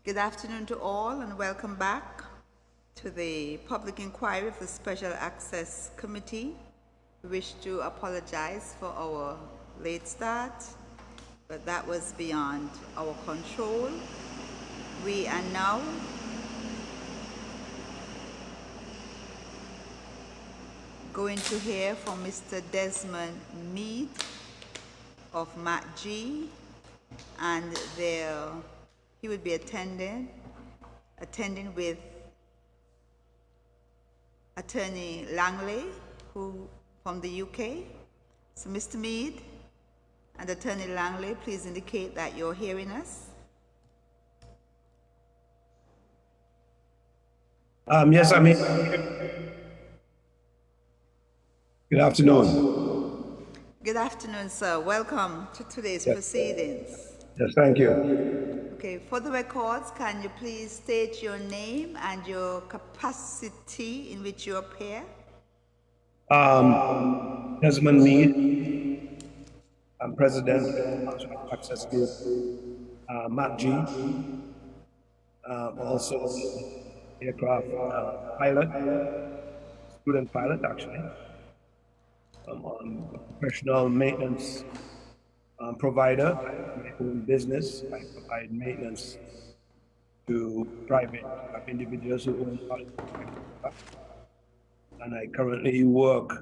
Good afternoon to all and welcome back to the public inquiry of the Special Access Committee. We wish to apologize for our late start, but that was beyond our control. We are now going to hear from Mr. Desmond Meade of Meade, and he would be attending with Attorney Langley, who from the UK. So Mr. Meade and Attorney Langley, please indicate that you're hearing us. Yes, I'm here. Good afternoon. Good afternoon, sir. Welcome to today's proceedings. Yes, thank you. Okay, for the records, can you please state your name and your capacity in which you appear? Desmond Meade. I'm president of Montserrat Access Group, Meade. Also aircraft pilot, student pilot actually. I'm on professional maintenance provider, my own business. I provide maintenance to private individuals who own aircraft. And I currently work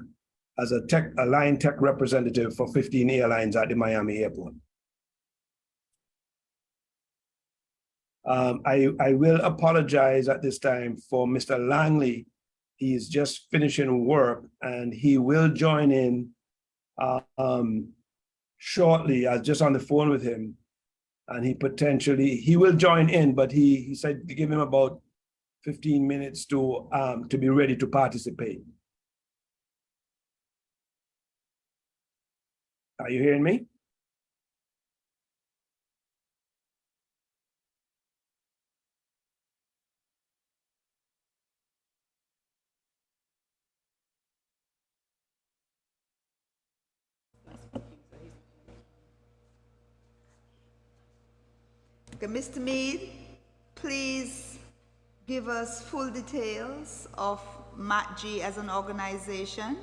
as a line tech representative for 15 airlines at the Miami airport. I will apologize at this time for Mr. Langley. He's just finishing work and he will join in shortly. I was just on the phone with him and he will join in, but he said to give him about 15 minutes to be ready to participate. Are you hearing me? Okay, Mr. Meade, please give us full details of Meade as an organization.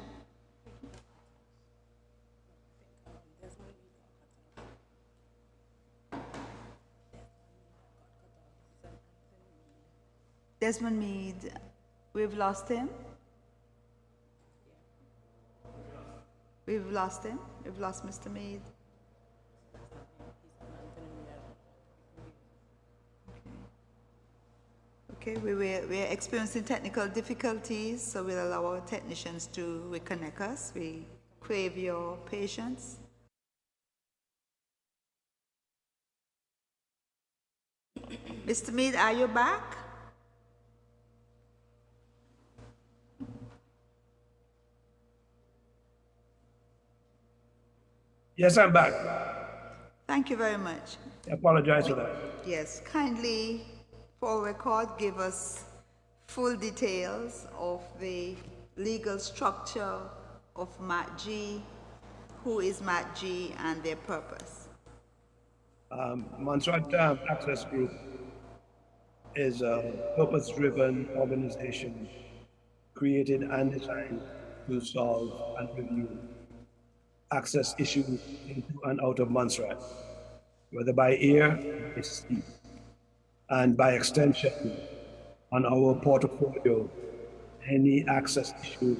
Desmond Meade, we've lost him. We've lost him. We've lost Mr. Meade. Okay, we're experiencing technical difficulties, so we'll allow our technicians to reconnect us. We crave your patience. Mr. Meade, are you back? Yes, I'm back. Thank you very much. I apologize for that. Yes, kindly, for record, give us full details of the legal structure of Meade, who is Meade, and their purpose. Montserrat Access Group is a purpose-driven organization created and designed to solve and review access issues into and out of Montserrat, whether by air or by sea, and by extension on our portfolio, any access issue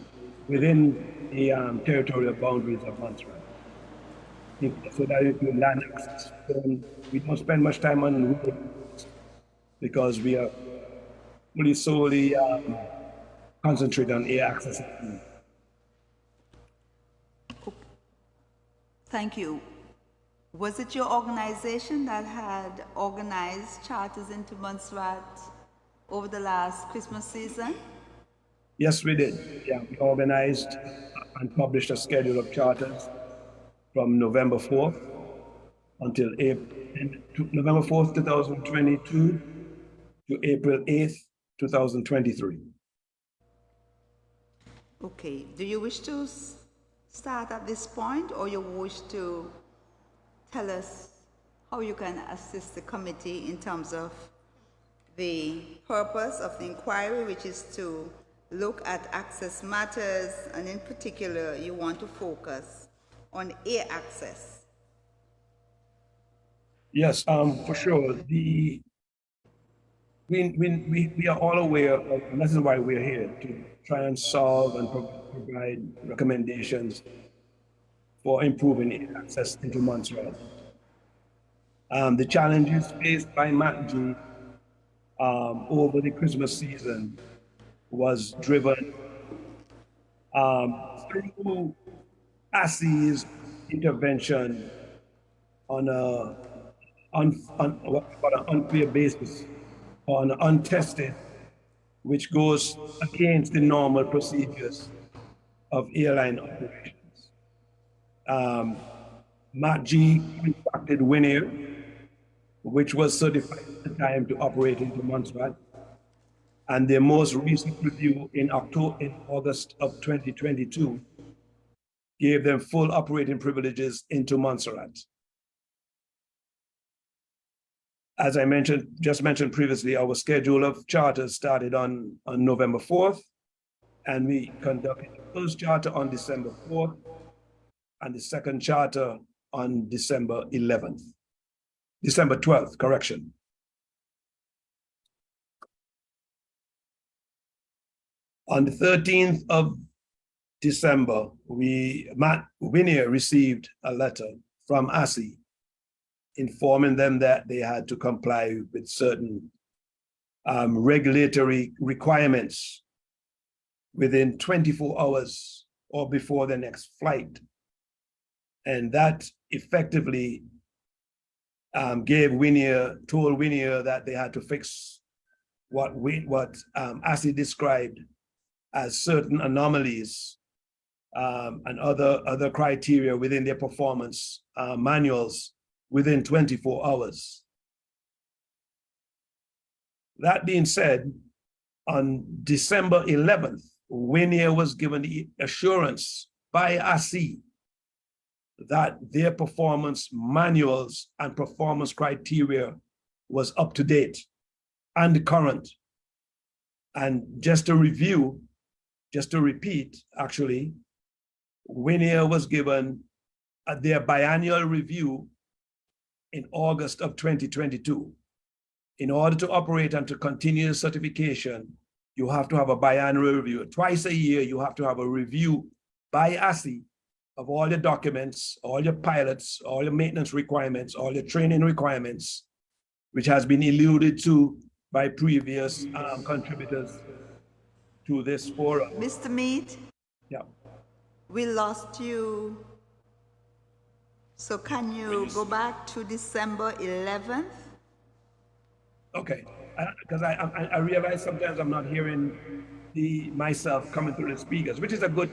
within the territorial boundaries of Montserrat. So that if you land access, we don't spend much time on roads because we are really solely concentrated on air access. Thank you. Was it your organization that had organized charters into Montserrat over the last Christmas season? Yes, we did. Yeah, we organized and published a schedule of charters from November 4th until November 4th, 2022 to April 8th, 2023. Okay. Do you wish to start at this point, or you wish to tell us how you can assist the committee in terms of the purpose of the inquiry, which is to look at access matters, and in particular, you want to focus on air access. Yes, for sure. We are all aware of, and this is why we're here, to try and solve and provide recommendations for improving access into Montserrat. The challenges faced by MACG over the Christmas season was driven through ASSI's intervention on what we call an unfair basis, on untested, which goes against the normal procedures of airline operations. MACG contacted Winair, which was certified at the time to operate into Montserrat, and their most recent review in August of 2022 gave them full operating privileges into Montserrat. As I just mentioned previously, our schedule of charters started on November 4th, and we conducted the first charter on December 4th, and the second charter on December 12th, correction. On the 13th of December, Winair received a letter from ASSI informing them that they had to comply with certain regulatory requirements within 24 hours or before the next flight. And that effectively told Winair that they had to fix what ASSI described as certain anomalies and other criteria within their performance manuals within 24 hours. That being said, on December 11th, Winair was given the assurance by ASSI that their performance manuals and performance criteria was up to date and current. And just to repeat, actually, Winair was given their biannual review in August of 2022. In order to operate and to continue certification, you have to have a biannual review. Twice a year, you have to have a review by ASSI of all your documents, all your pilots, all your maintenance requirements, all your training requirements, which has been alluded to by previous contributors to this forum. Mr. Meade? Yeah. We lost you. So can you go back to December 11th? Okay, because I realize sometimes I'm not hearing myself coming through the speakers, which is a good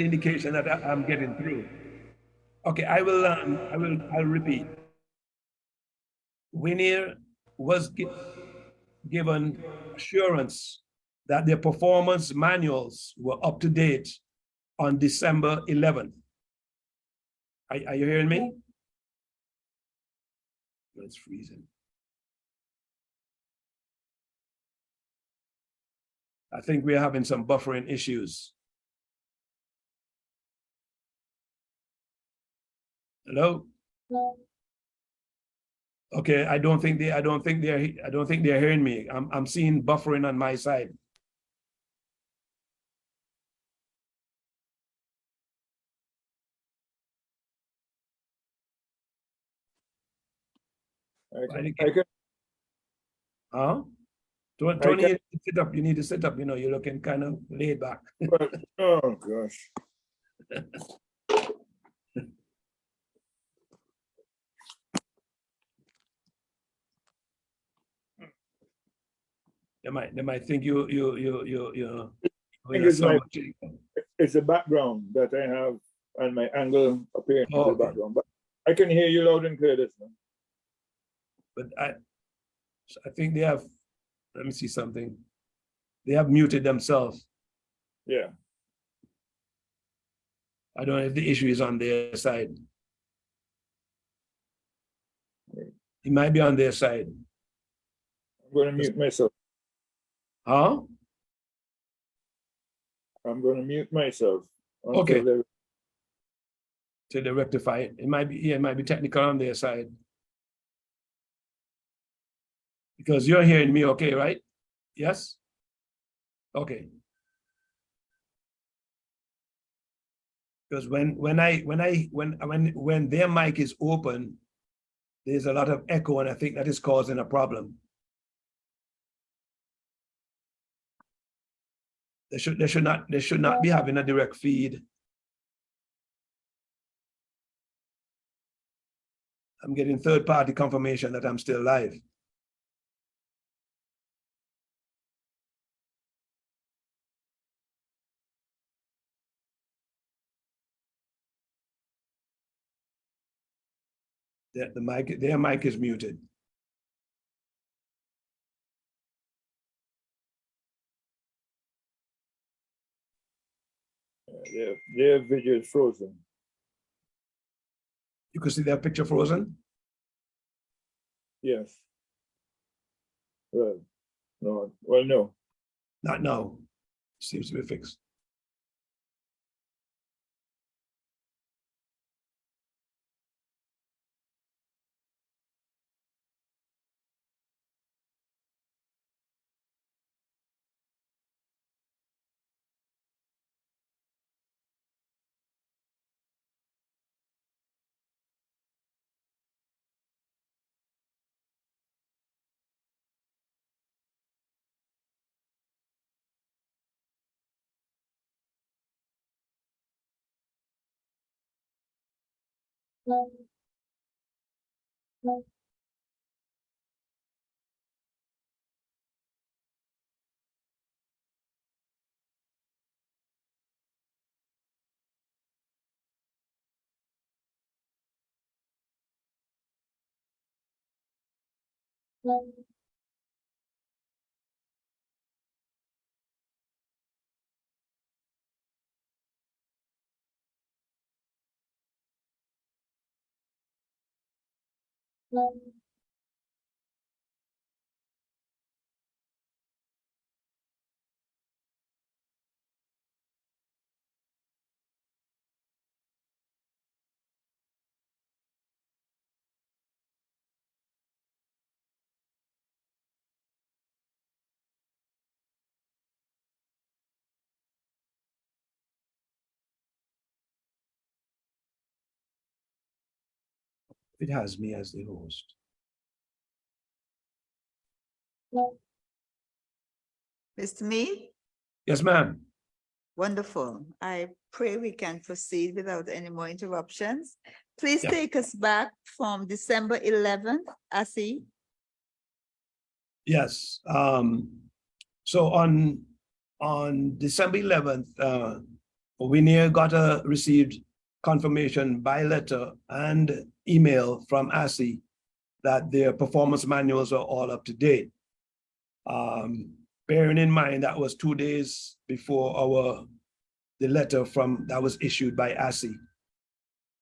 indication that I'm getting through. Okay, I'll repeat. Winair was given assurance that their performance manuals were up to date on December 11th. Are you hearing me? It's freezing. I think we're having some buffering issues. Hello? Okay, I don't think they're hearing me. I'm seeing buffering on my side. Huh? Tony, you need to sit up. You need to sit up. You know, you're looking kind of laid back. Oh gosh. They might think you. It's the background that I have and my angle appearing in the background. But I can hear you loud and clear this now. But I think they have. Let me see something. They have muted themselves. Yeah. I don't know if the issue is on their side. It might be on their side. I'm going to mute myself. Huh? I'm going to mute myself. Okay. Till they rectify it. It might be, yeah, it might be technical on their side. Because you're hearing me okay, right? Yes? Okay. Because when their mic is open, there's a lot of echo, and I think that is causing a problem. They should not be having a direct feed. I'm getting third-party confirmation that I'm still live. Their mic is muted. Their video is frozen. You can see their picture frozen? Yes. Well, no. Well, no. Not now. Seems to be fixed. It has me as the host. Mr. Meade? Yes, ma'am. Wonderful. I pray we can proceed without any more interruptions. Please Yeah. take us back from December 11th, I see. Yes. So on December 11th, Winier received confirmation by letter and email from ASSI that their performance manuals are all up to date. Bearing in mind that was 2 days before the letter that was issued by ASSI.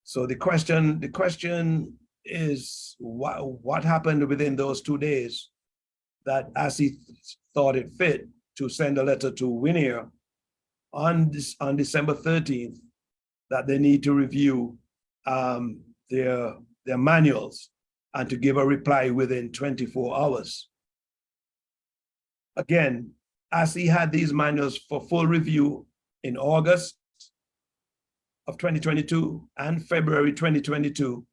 So the question is what happened within those 2 days that ASSI thought it fit to send a letter to Winier on December 13th that they need to review their manuals and to give a reply within 24 hours. Again, ASSI had these manuals for full review in August of 2022 and February 2022.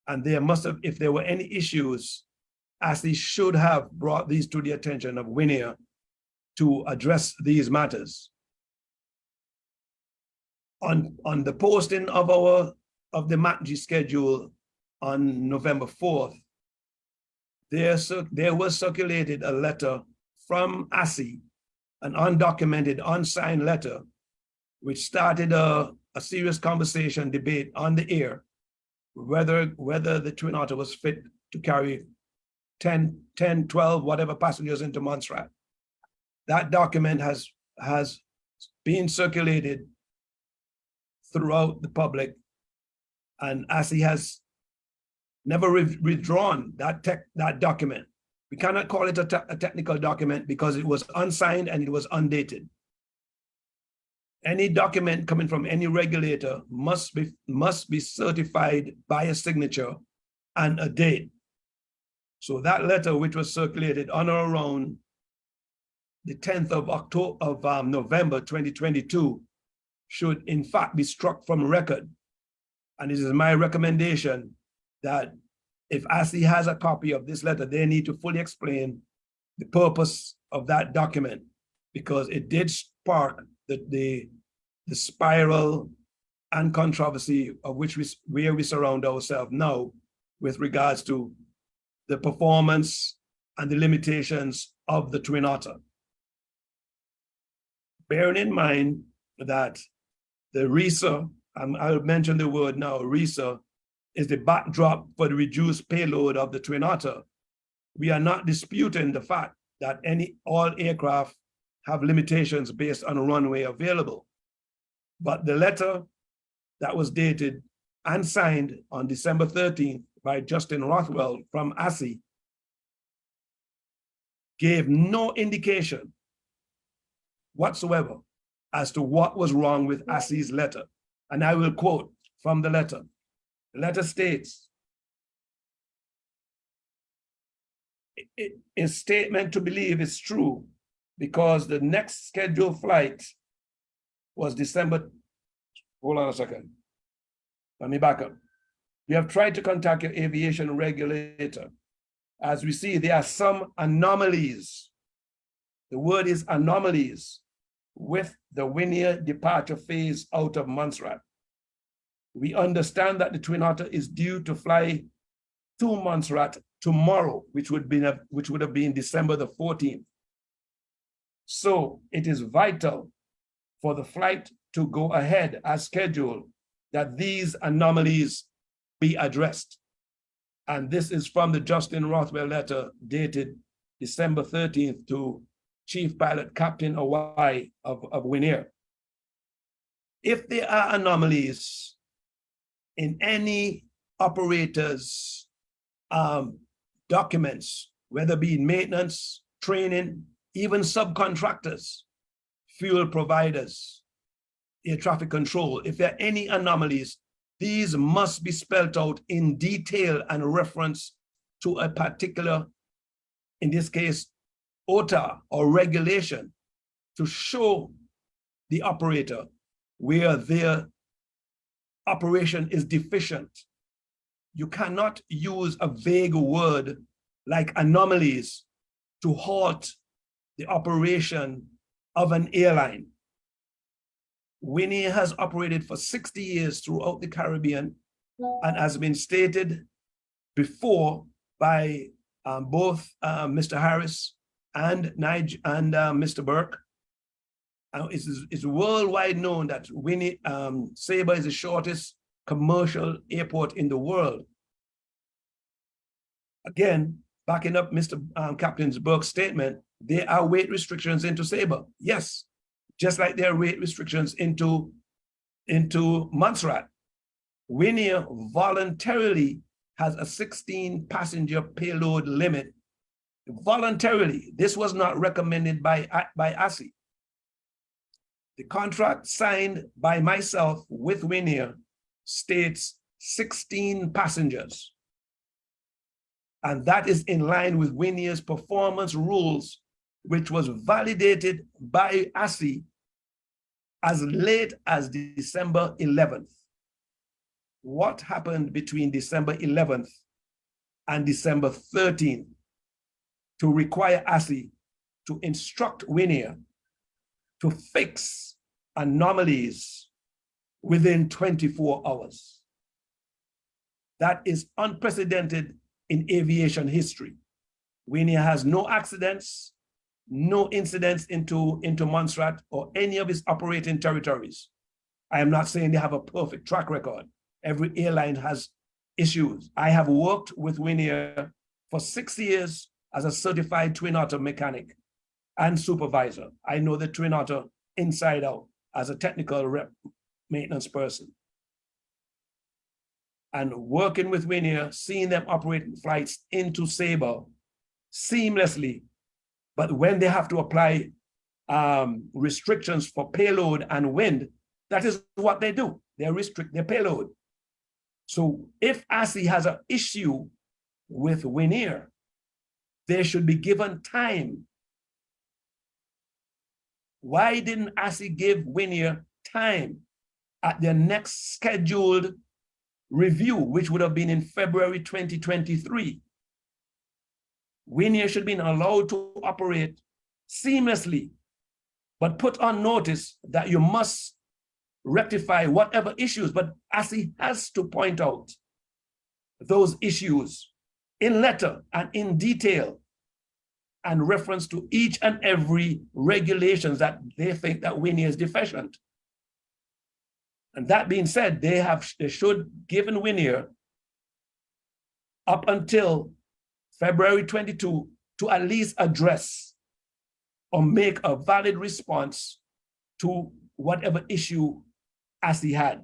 And there must have, if there were any issues, ASSI should have brought these to the attention of Winier to address these matters. On the posting of the MACG schedule on November 4th, there was circulated a letter from ASSI, an undocumented, unsigned letter, which started a serious conversation, debate on the air, whether the Twin Otter was fit to carry 10, 12, whatever passengers into Montserrat. That document has been circulated throughout the public, and ASSI has never withdrawn that document. We cannot call it a technical document because it was unsigned and it was undated. Any document coming from any regulator must be certified by a signature and a date. So that letter, which was circulated on or around the 10th of November 2022, should in fact be struck from record. And it is my recommendation that if ASSI has a copy of this letter, they need to fully explain the purpose of that document, because it did spark the spiral and controversy of which where we surround ourselves now with regards to the performance and the limitations of the Twin Otter. Bearing in mind that the RESA, I'll mention the word now, RESA, is the backdrop for the reduced payload of the Twin Otter. We are not disputing the fact that all aircraft have limitations based on a runway available. But the letter that was dated and signed on December 13th by Justin Rothwell from ASSI gave no indication whatsoever as to what was wrong with ASSI's letter. And I will quote from the letter. The letter states, a statement to believe is true because the next scheduled flight was December. Hold on a second. Let me back up. We have tried to contact your aviation regulator. As we see, there are some anomalies. The word is anomalies with the Winier departure phase out of Montserrat. We understand that the Twin Otter is due to fly to Montserrat tomorrow, which would have been December the 14th. So it is vital for the flight to go ahead as scheduled that these anomalies be addressed. And this is from the Justin Rothwell letter dated December 13th to Chief Pilot Captain Awai of Winier. If there are anomalies in any operator's documents, whether be maintenance, training, even subcontractors, fuel providers, air traffic control, if there are any anomalies, these must be spelled out in detail and reference to a particular, in this case, OTA or regulation to show the operator where their operation is deficient. You cannot use a vague word like anomalies to halt the operation of an airline. Winnie has operated for 60 years throughout the Caribbean and has been stated before by both Mr. Harris and Mr. Burke. It's worldwide known that Sabre is the shortest commercial airport in the world. Again, backing up Mr. Captain Burke's statement, there are weight restrictions into Sabre. Yes, just like there are weight restrictions into Montserrat. Winier voluntarily has a 16-passenger payload limit. Voluntarily, this was not recommended by ASSI. The contract signed by myself with Winier states 16 passengers. And that is in line with Winier's performance rules, which was validated by ASSI as late as December 11th. What happened between December 11th and December 13th to require ASSI to instruct Winier to fix anomalies within 24 hours? That is unprecedented in aviation history. Winier has no accidents, no incidents into Montserrat or any of its operating territories. I am not saying they have a perfect track record. Every airline has issues. I have worked with Winier for 6 years as a certified Twin Otter mechanic and supervisor. I know the Twin Otter inside out as a technical maintenance person. and working with Win Air, seeing them operate flights into Sabre seamlessly. But when they have to apply restrictions for payload and wind, that is what they do. They restrict their payload. So if ASI has an issue with Win Air, they should be given time. Why didn't ASI give Win Air time at their next scheduled review, which would have been in February 2023? Win Air should have been allowed to operate seamlessly, but put on notice that you must rectify whatever issues. But ASI has to point out those issues in letter and in detail and reference to each and every regulations that they think that Win Air is deficient. And that being said, they should give Win Air up until February 22 to at least address or make a valid response to whatever issue ASI had.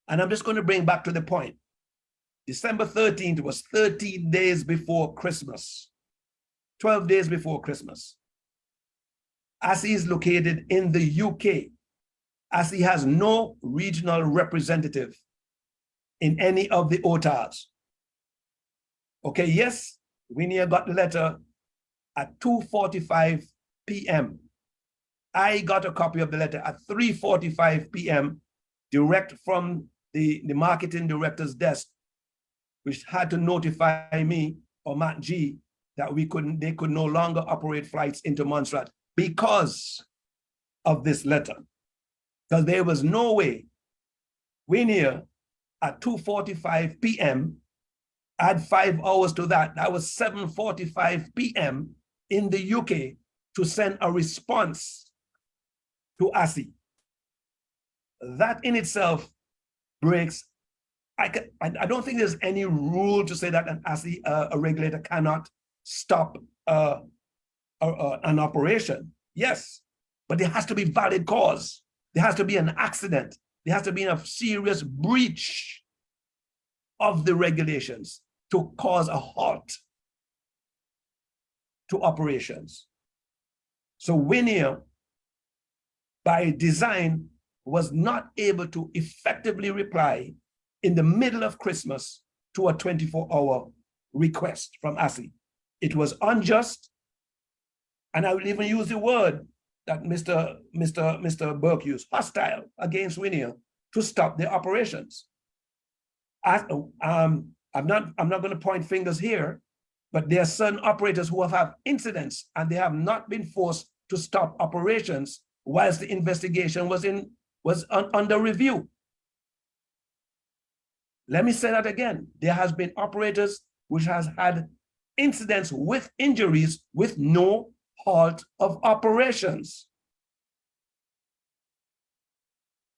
And I'm just going to bring back to the point. December 13th was 13 days before Christmas, 12 days before Christmas. ASI is located in the UK. ASI has no regional representative in any of the OTAs. Okay, yes, Win Air got the letter at 2:45 p.m. I got a copy of the letter at 3:45 p.m. direct from the marketing director's desk, which had to notify me or Matt G that they could no longer operate flights into Montserrat because of this letter. Because there was no way Win Air at 2:45 p.m. add 5 hours to that. That was 7:45 p.m. in the UK to send a response to ASI. That in itself breaks. I don't think there's any rule to say that an ASI, a regulator, cannot stop an operation. Yes, but there has to be valid cause. There has to be an accident. There has to be a serious breach of the regulations to cause a halt to operations. So Win Air, by design, was not able to effectively reply in the middle of Christmas to a 24-hour request from ASI. It was unjust, and I will even use the word that Mr. Burke used, hostile against Win Air to stop the operations. I'm not going to point fingers here, but there are certain operators who have had incidents and they have not been forced to stop operations whilst the investigation was under review. Let me say that again. There has been operators which has had incidents with injuries with no halt of operations.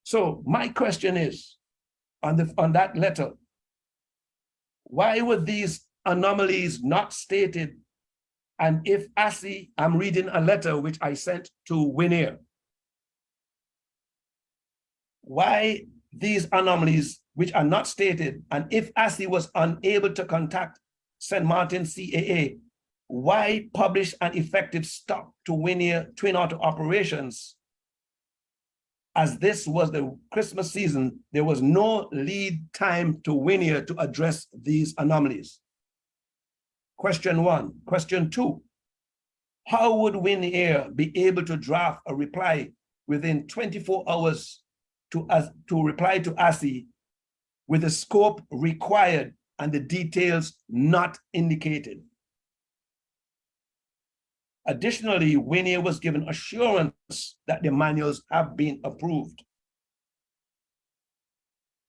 So my question is, on that letter, why were these anomalies not stated? And if ASI, I'm reading a letter which I sent to Win Air. Why these anomalies which are not stated, and if ASI was unable to contact St. Martin CAA, why publish an effective stop to Win Air twin otter operations? As this was the Christmas season, there was no lead time to Win Air to address these anomalies. Question one. Question two, how would Win Air be able to draft a reply within 24 hours to reply to ASI with the scope required and the details not indicated? Additionally, Win Air was given assurance that the manuals have been approved.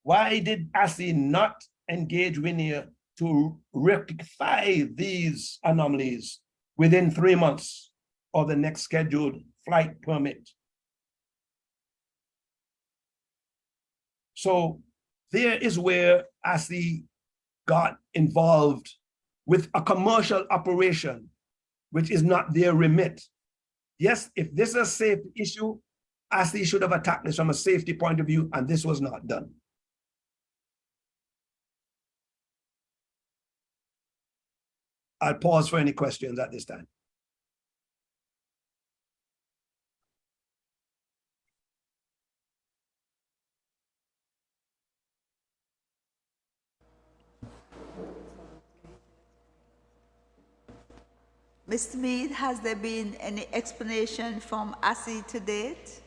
Why did ASI not engage Win Air to rectify these anomalies within 3 months of the next scheduled flight permit? So there is where ASI got involved with a commercial operation, which is not their remit. Yes, if this is a safety issue, ASI should have attacked this from a safety point of view, and this was not done. I'll pause for any questions at this time. Mr. Meade, has there been any explanation from ASSI to date?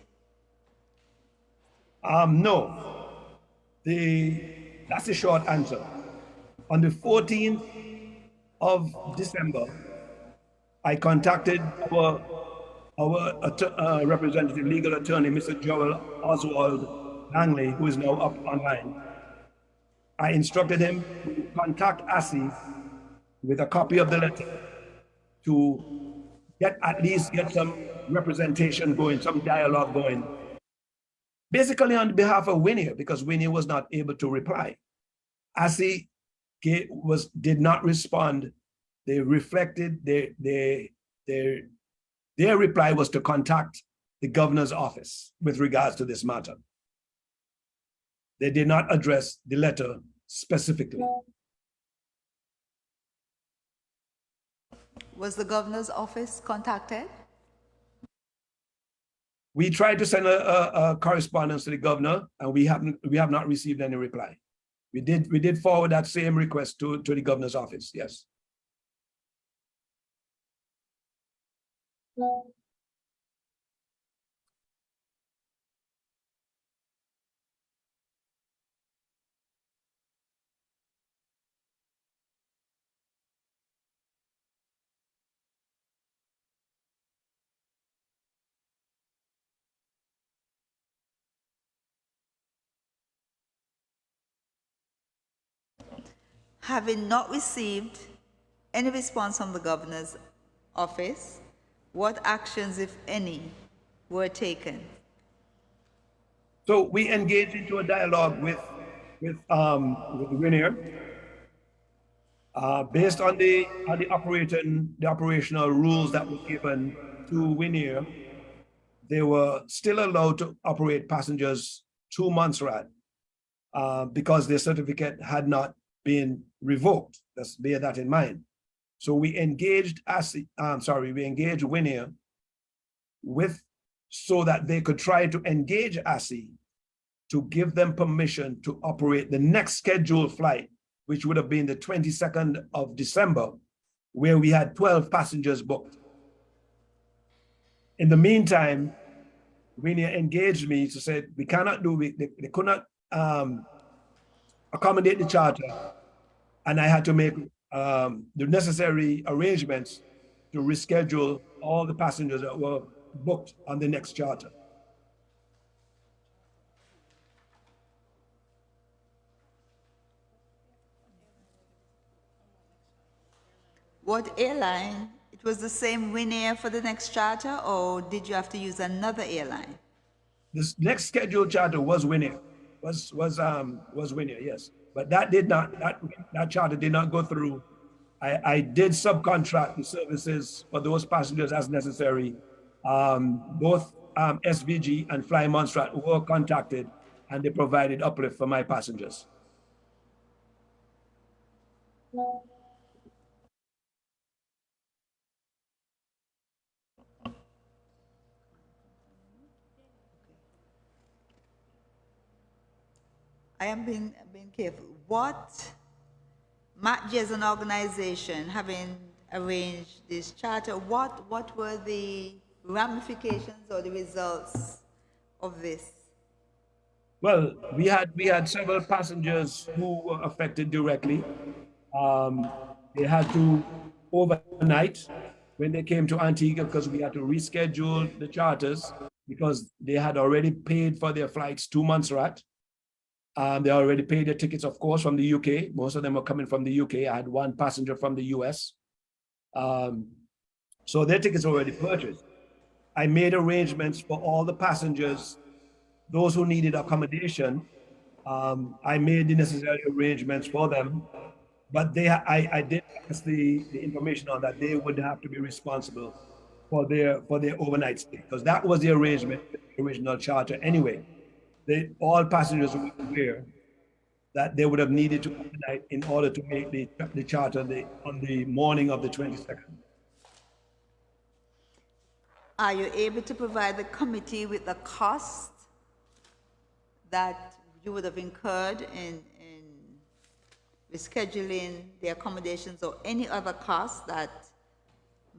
No. That's the short answer. On the 14th of December, I contacted our representative legal attorney, Mr. Joel Oswald Langley, who is now up online. I instructed him to contact ASSI with a copy of the letter to at least get some representation going, some dialogue going. Basically on behalf of Winnie, because Winnie was not able to reply. ASSI did not respond. They reflected their reply was to contact the governor's office with regards to this matter. They did not address the letter specifically. Was the governor's office contacted? We tried to send a correspondence to the governor, and we have not received any reply. We did forward that same request to the governor's office. Yes. Having not received any response from the governor's office, what actions, if any, were taken? So we engaged into a dialogue with Winnie, based on the operational rules that were given to Winnie. They were still allowed to operate passengers to Montserrat because their certificate had not been revoked. Let's bear that in mind. So we engaged Winnie so that they could try to engage ASSI to give them permission to operate the next scheduled flight, which would have been the 22nd of December, where we had 12 passengers booked. In the meantime, Winnie engaged me to say we cannot they could not accommodate the charter, and I had to make the necessary arrangements to reschedule all the passengers that were booked on the next charter. What airline? It was the same Winnie for the next charter, or did you have to use another airline? This next scheduled charter was Winnie, was Winnie, yes. But that charter did not go through. I did subcontract the services for those passengers as necessary. Both SVG and Fly Montserrat were contacted, and they provided uplift for my passengers. I am being careful. What, MATJ as an organization, having arranged this charter, what were the ramifications or the results of this? Well, we had several passengers who were affected directly. They had to overnight when they came to Antigua because we had to reschedule the charters because they had already paid for their flights to Montserrat. They already paid their tickets, of course, from the UK. Most of them were coming from the UK. I had one passenger from the US. So their tickets were already purchased. I made arrangements for all the passengers, those who needed accommodation. I made the necessary arrangements for them, but I did pass the information on that they would have to be responsible for their overnight stay, because that was the arrangement, the original charter anyway. All passengers were aware that they would have needed to overnight in order to make the charter on the morning of the 22nd. Are you able to provide the committee with the cost that you would have incurred in rescheduling the accommodations or any other costs that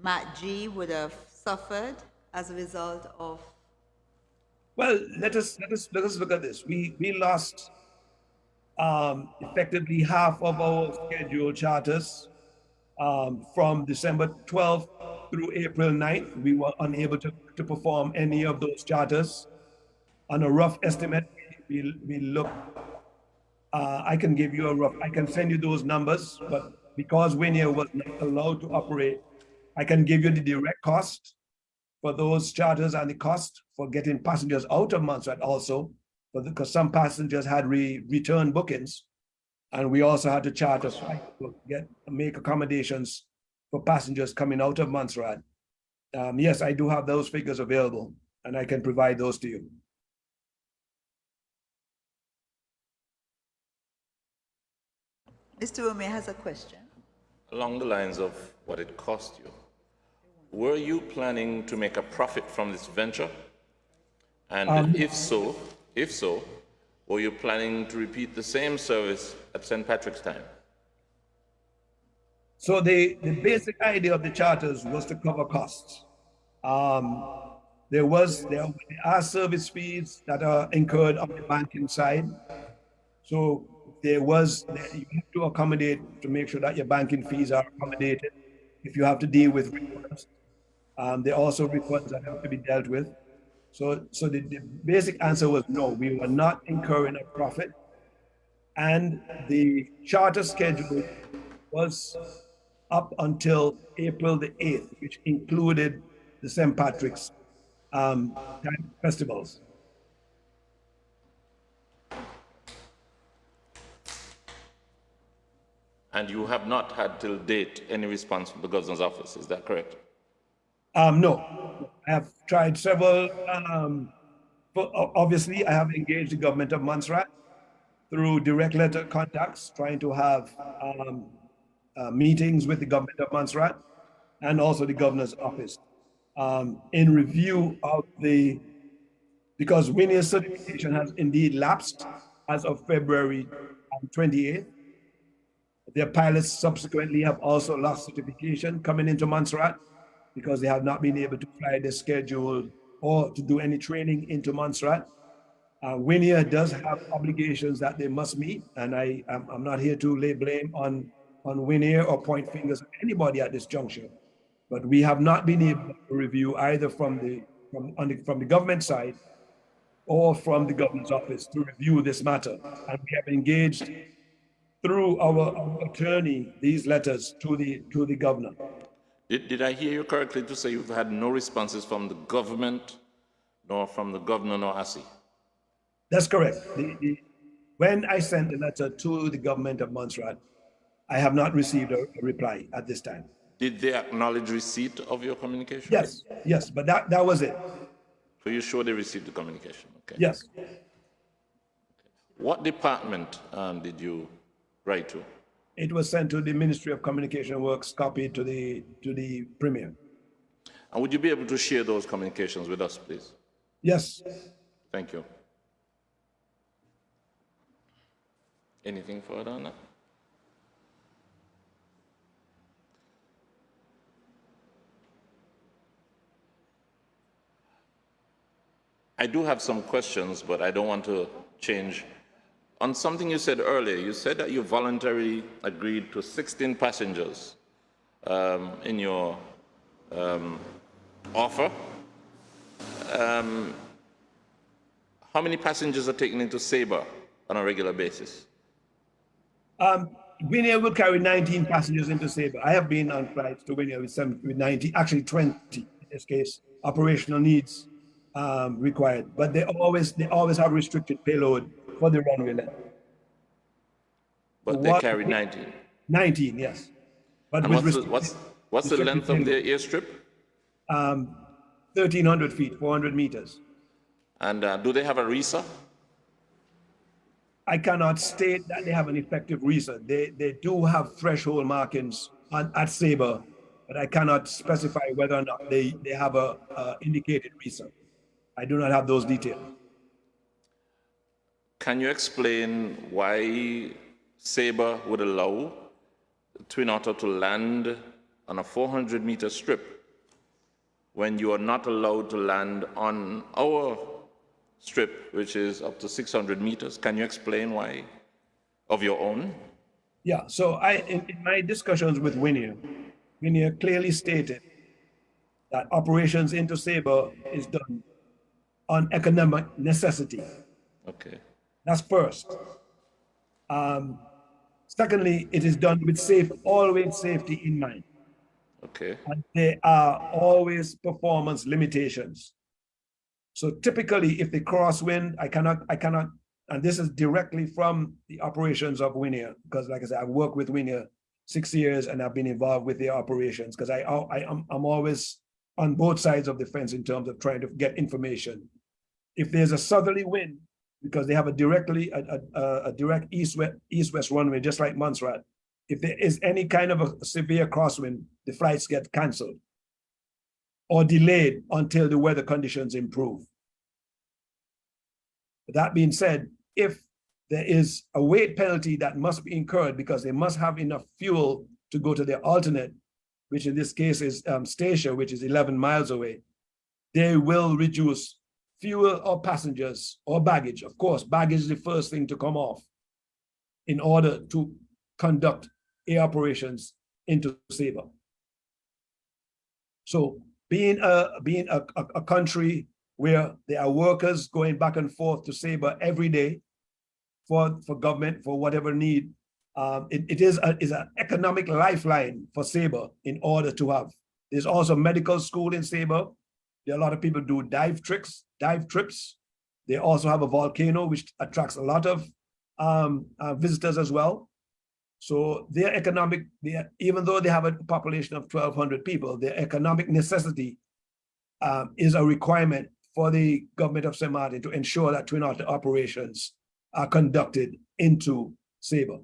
Matt G would have suffered as a result of? Well, let us look at this. We lost effectively half of our scheduled charters from December 12th through April 9th. We were unable to perform any of those charters. On a rough estimate, we look. I can give you a rough. I can send you those numbers, but because Winier was not allowed to operate, I can give you the direct cost for those charters and the cost for getting passengers out of Montserrat also, because some passengers had return bookings, and we also had to charter flights to make accommodations for passengers coming out of Montserrat. Yes, I do have those figures available, and I can provide those to you. Mr. Rome has a question. Along the lines of what it cost you, were you planning to make a profit from this venture? And if so, were you planning to repeat the same service at St. Patrick's time? So the basic idea of the charters was to cover costs. There are service fees that are incurred on the banking side. So you have to accommodate to make sure that your banking fees are accommodated. If you have to deal with refunds, there are also refunds that have to be dealt with. So the basic answer was no, we were not incurring a profit. And the charter schedule was up until April the 8th, which included the St. Patrick's festivals. And you have not had till date any response from the governor's office, is that correct? No, I have tried several, obviously I have engaged the government of Montserrat through direct letter contacts, trying to have meetings with the government of Montserrat and also the governor's office in review of because Winier's certification has indeed lapsed as of February 28th. Their pilots subsequently have also lost certification coming into Montserrat because they have not been able to fly their schedule or to do any training into Montserrat. Winier does have obligations that they must meet, and I'm not here to lay blame on Winier or point fingers at anybody at this juncture. But we have not been able to review either from the government side or from the governor's office to review this matter, and we have engaged through our attorney these letters to the governor. Did I hear you correctly to say you've had no responses from the government, nor from the governor, nor ASI? That's correct. When I sent the letter to the government of Montserrat, I have not received a reply at this time. Did they acknowledge receipt of your communication? Yes, but that was it. So you're sure they received the communication? Okay. Yes. What department did you write to? It was sent to the Ministry of Communication and Works, copied to the Premier. And would you be able to share those communications with us, please? Yes. Thank you. Anything further on that? I do have some questions, but I don't want to change. On something you said earlier, you said that you voluntarily agreed to 16 passengers in your offer. How many passengers are taken into Sabre on a regular basis? Winier will carry 19 passengers into Sabre. I have been on flights to Winier with 90, actually 20 in this case, operational needs required. But they always have restricted payload for the runway length. But they carry 19? 19, yes. But and what's the length of their airstrip? 1,300 feet, 400 meters. And do they have a RISA? I cannot state that they have an effective reason. They do have threshold markings at Sabre, but I cannot specify whether or not they have a indicated reason. I do not have those details. Can you explain why Sabre would allow the Twin Otter to land on a 400-meter strip when you are not allowed to land on our strip, which is up to 600 meters? Can you explain why, of your own? Yeah, so in my discussions with Wynia clearly stated that operations into Sabre is done on economic necessity. Okay. That's first. Secondly, it is done with always safety in mind. Okay. And there are always performance limitations. So typically, if the crosswind, I cannot, and this is directly from the operations of Wynia, because like I said, I've worked with Wynia 6 years and I've been involved with their operations because I'm always on both sides of the fence in terms of trying to get information. If there's a southerly wind, because they have a direct east-west runway, just like Montserrat, if there is any kind of a severe crosswind, the flights get canceled or delayed until the weather conditions improve. That being said, if there is a weight penalty that must be incurred because they must have enough fuel to go to their alternate, which in this case is Statia, which is 11 miles away, they will reduce fuel or passengers or baggage. Of course, baggage is the first thing to come off in order to conduct air operations into Sabre. So being a country where there are workers going back and forth to Sabre every day for government, for whatever need, it is an economic lifeline for Sabre in order to have. There's also medical school in Sabre. There are a lot of people do dive trips. They also have a volcano, which attracts a lot of visitors as well. So their even though they have a population of 1,200 people, their economic necessity is a requirement for the government of St. Martin to ensure that Twin Otter operations are conducted into Sabre.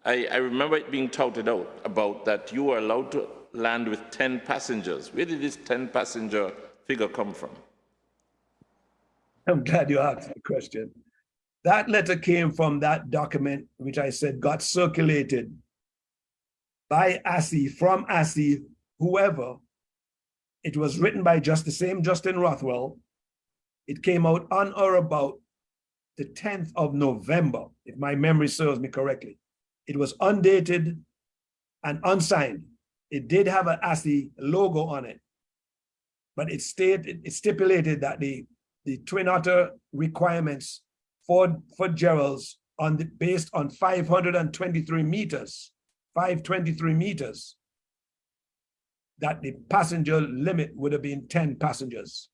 I remember it being touted out about that you were allowed to land with 10 passengers. Where did this 10 passenger figure come from? I'm glad you asked the question. That letter came from that document, which I said got circulated by ASI, from ASI, whoever. It was written by the same Justin Rothwell. It came out on or about the 10th of November, if my memory serves me correctly. It was undated and unsigned. It did have an ASI logo on it, but it stipulated that the Twin Otter requirements for Gerald's based on 523 meters, 523 meters, that the passenger limit would have been 10 passengers.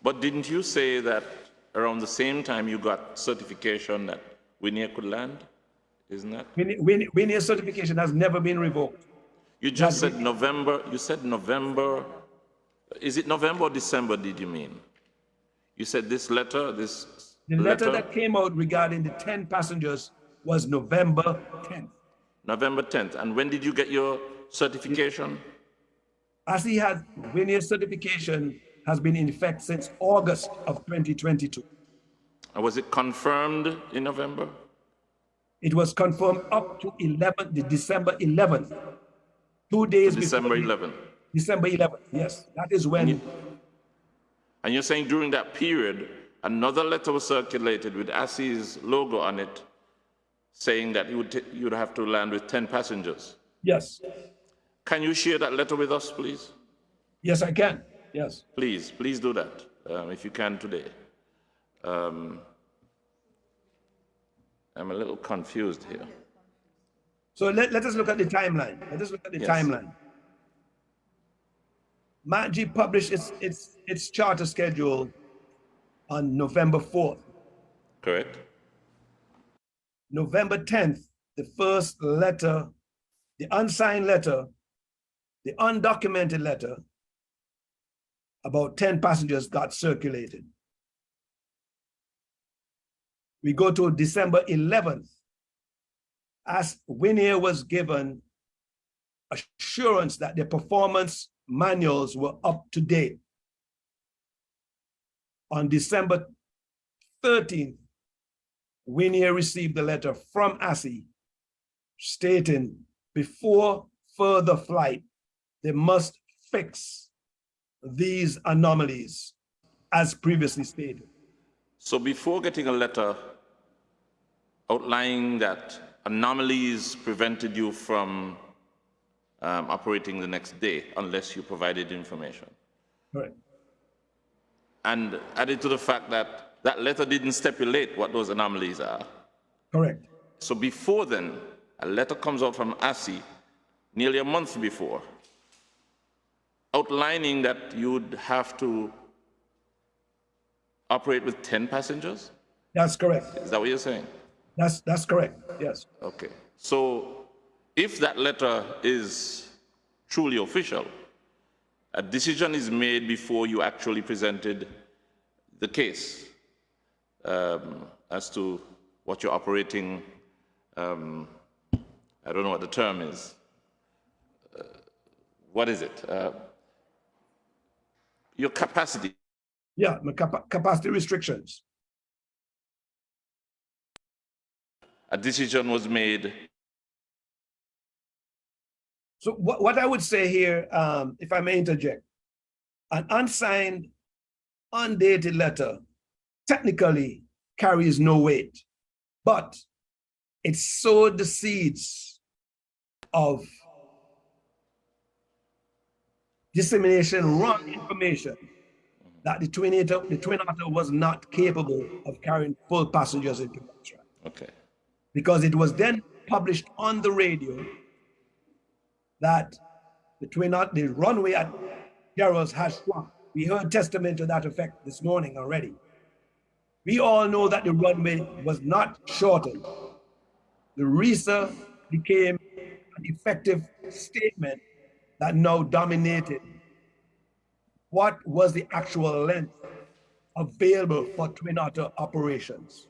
But didn't you say that around the same time you got certification that Wynia could land? Isn't that? Wynia's certification has never been revoked. You just said November. You said November. Is it November or December, did you mean? You said this letter, The letter that came out regarding the 10 passengers was November 10th. November 10th. And when did you get your certification? Wynia's certification has been in effect since August of 2022. And was it confirmed in November? It was confirmed up to December 11th, 2 days before. December 11th. December 11th, yes. That is when. And you're saying during that period, another letter was circulated with ASI's logo on it, saying that you'd have to land with 10 passengers. Yes. Can you share that letter with us, please? Yes, I can. Yes. Please do that, if you can today. I'm a little confused here. So let us look at the timeline. Let us look at the timeline. MATG published its charter schedule on November 4th. Correct. November 10th, the first letter, the unsigned letter, The undocumented letter, about 10 passengers got circulated. We go to December 11th, as Win Air was given assurance that the performance manuals were up to date. On December 13th, Win Air received a letter from ASI stating before further flight, they must fix these anomalies as previously stated. So before getting a letter outlining that anomalies prevented you from operating the next day unless you provided information. Correct. And added to the fact that that letter didn't stipulate what those anomalies are. Correct. So before then, a letter comes out from ASI nearly a month before, outlining that you'd have to operate with 10 passengers? That's correct. Is that what you're saying? That's correct, yes. Okay. So if that letter is truly official, a decision is made before you actually presented the case as to what you're operating, I don't know what the term is. What is it? Your capacity. Yeah, capacity restrictions. A decision was made. So what I would say here, if I may interject, an unsigned, undated letter technically carries no weight, but it sowed the seeds of dissemination, wrong information that the Twin Otter was not capable of carrying full passengers into Montserrat. Okay. Because it was then published on the radio that the runway at Gerald's has shrunk. We heard testament to that effect this morning already. We all know that the runway was not shortened. The RESA became an effective statement that now dominated what was the actual length available for Twin Otter operations.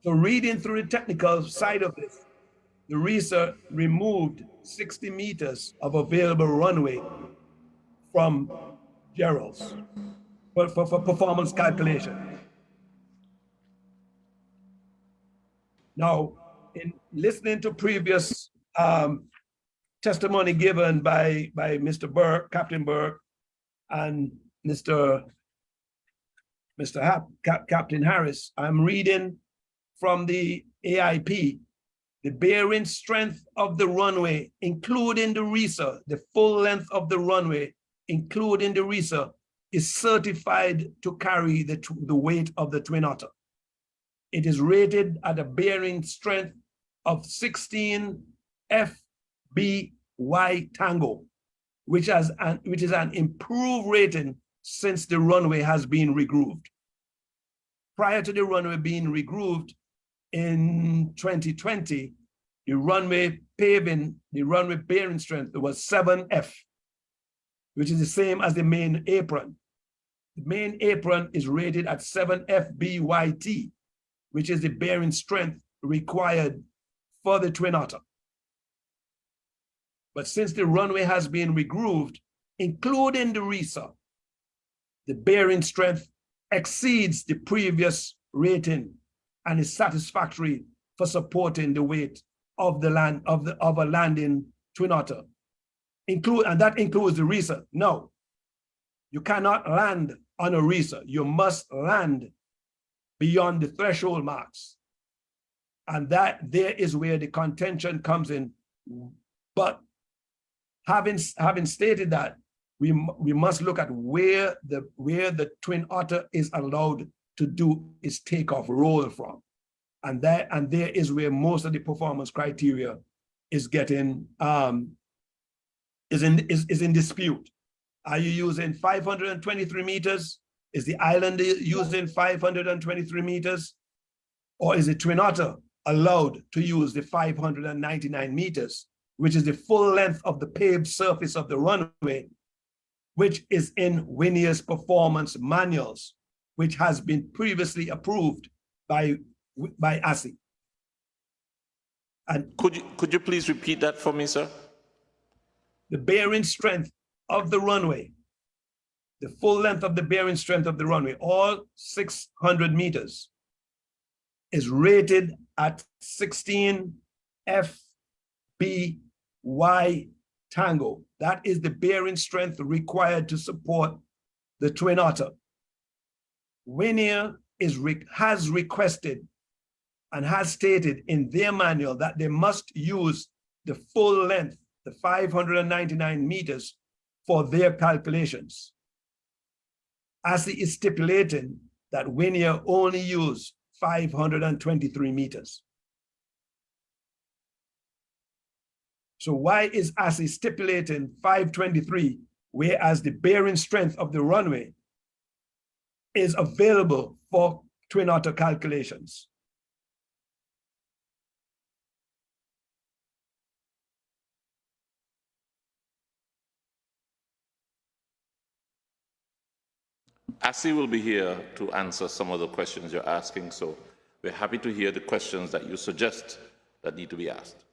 So reading through the technical side of this, the RESA removed 60 meters of available runway from Gerald's for performance calculation. Now, in listening to previous testimony given by Mr. Burke, Captain Burke, and Captain Harris, I'm reading from the AIP, the bearing strength of the runway, including the RESA, the full length of the runway, including the RESA, is certified to carry the weight of the Twin Otter. It is rated at a bearing strength of 16 FBY Tango, which is an improved rating since the runway has been regrooved. Prior to the runway being regrooved in 2020, the runway bearing strength was 7F, which is the same as the main apron. The main apron is rated at 7FBYT, which is the bearing strength required for the Twin Otter. But since the runway has been regrooved, including the RESA, the bearing strength exceeds the previous rating and is satisfactory for supporting the weight of a landing Twin Otter. And that includes the RESA. No, you cannot land on a RESA. You must land beyond the threshold marks. And that there is where the contention comes in. But having stated that, we must look at where the Twin Otter is allowed to do its takeoff roll from. And there is where most of the performance criteria is getting is in dispute. Are you using 523 meters? Is the Islander using 523 meters? Or is the Twin Otter allowed to use the 599 meters which is the full length of the paved surface of the runway, which is in Winair's performance manuals, which has been previously approved by ASI. And could you please repeat that for me, sir? The bearing strength of the runway, the full length of the bearing strength of the runway, all 600 meters, is rated at 16 FBY Tango. That is the bearing strength required to support the Twin Otter. Winair has requested and has stated in their manual that they must use the full length, the 599 meters, for their calculations. ASI is stipulating that Winair only use 523 meters. So why is ASI stipulating 523, whereas the bearing strength of the runway is available for Twin Otter calculations? ASI will be here to answer some of the questions you're asking, so we're happy to hear the questions that you suggest that need to be asked.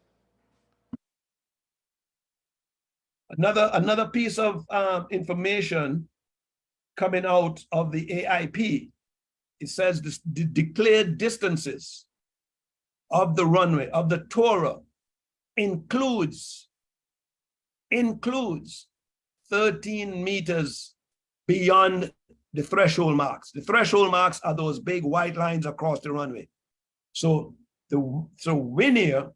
Another piece of information coming out of the AIP, it says the declared distances of the runway, of the Torah, includes 13 meters beyond the threshold marks. The threshold marks are those big white lines across the runway. So Winair,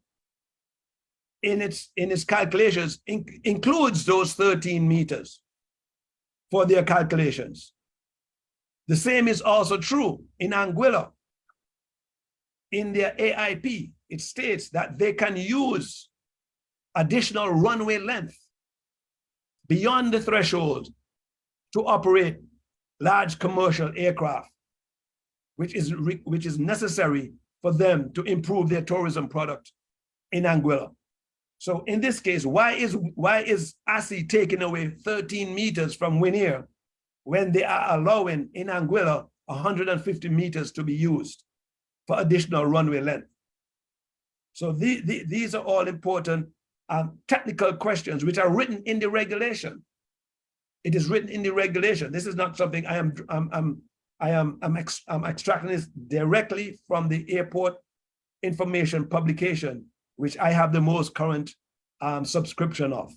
in its calculations, includes those 13 meters for their calculations. The same is also true in Anguilla. In their AIP, it states that they can use additional runway length beyond the threshold to operate large commercial aircraft, which is necessary for them to improve their tourism product in Anguilla. So in this case, why is ASI taking away 13 meters from Winair when they are allowing in Anguilla 150 meters to be used for additional runway length? So these are all important technical questions which are written in the regulation. It is written in the regulation. This is not something I'm extracting this directly from the airport information publication, which I have the most current subscription of.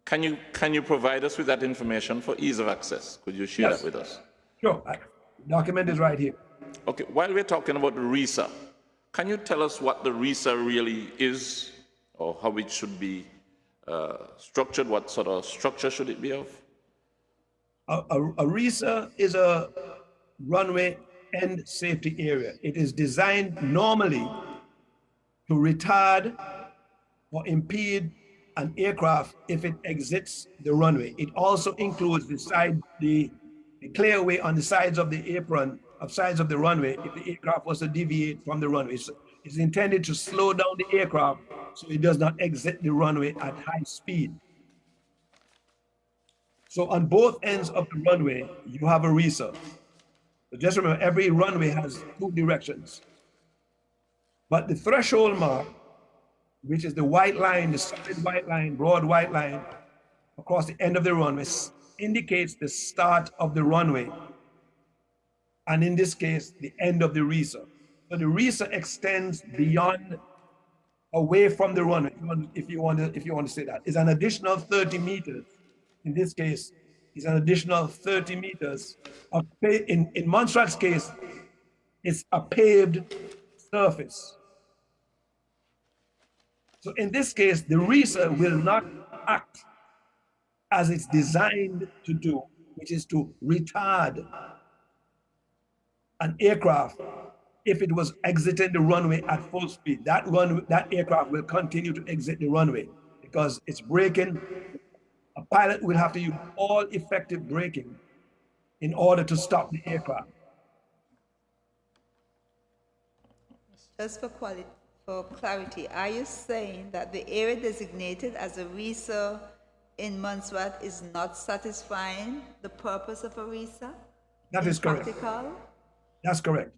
Can you provide us with that information for ease of access? Could you share that with us? Sure. Document is right here. Okay. While we're talking about the RISA, can you tell us what the RISA really is, or how it should be structured? What sort of structure should it be of? A RISA is a runway end safety area. It is designed normally to retard or impede an aircraft if it exits the runway. It also includes the clearway on the sides of the apron, sides of the runway, if the aircraft was to deviate from the runway. It's intended to slow down the aircraft so it does not exit the runway at high speed. So on both ends of the runway, you have a RISA. But just remember, every runway has two directions. But the threshold mark, which is the white line, the solid white line, broad white line across the end of the runway, indicates the start of the runway. And in this case, the end of the RISA. So the RISA extends beyond, away from the runway, if you want to say that. It's an additional 30 meters. In this case, it's an additional 30 meters. In Montserrat's case, it's a paved surface. So in this case, the RISA will not act as it's designed to do, which is to retard an aircraft if it was exiting the runway at full speed. That aircraft will continue to exit the runway because it's braking. A pilot will have to use all effective braking in order to stop the aircraft. Just for clarity, are you saying that the area designated as a RESA in Montserrat is not satisfying the purpose of a RESA? That is correct. Practical? That's correct.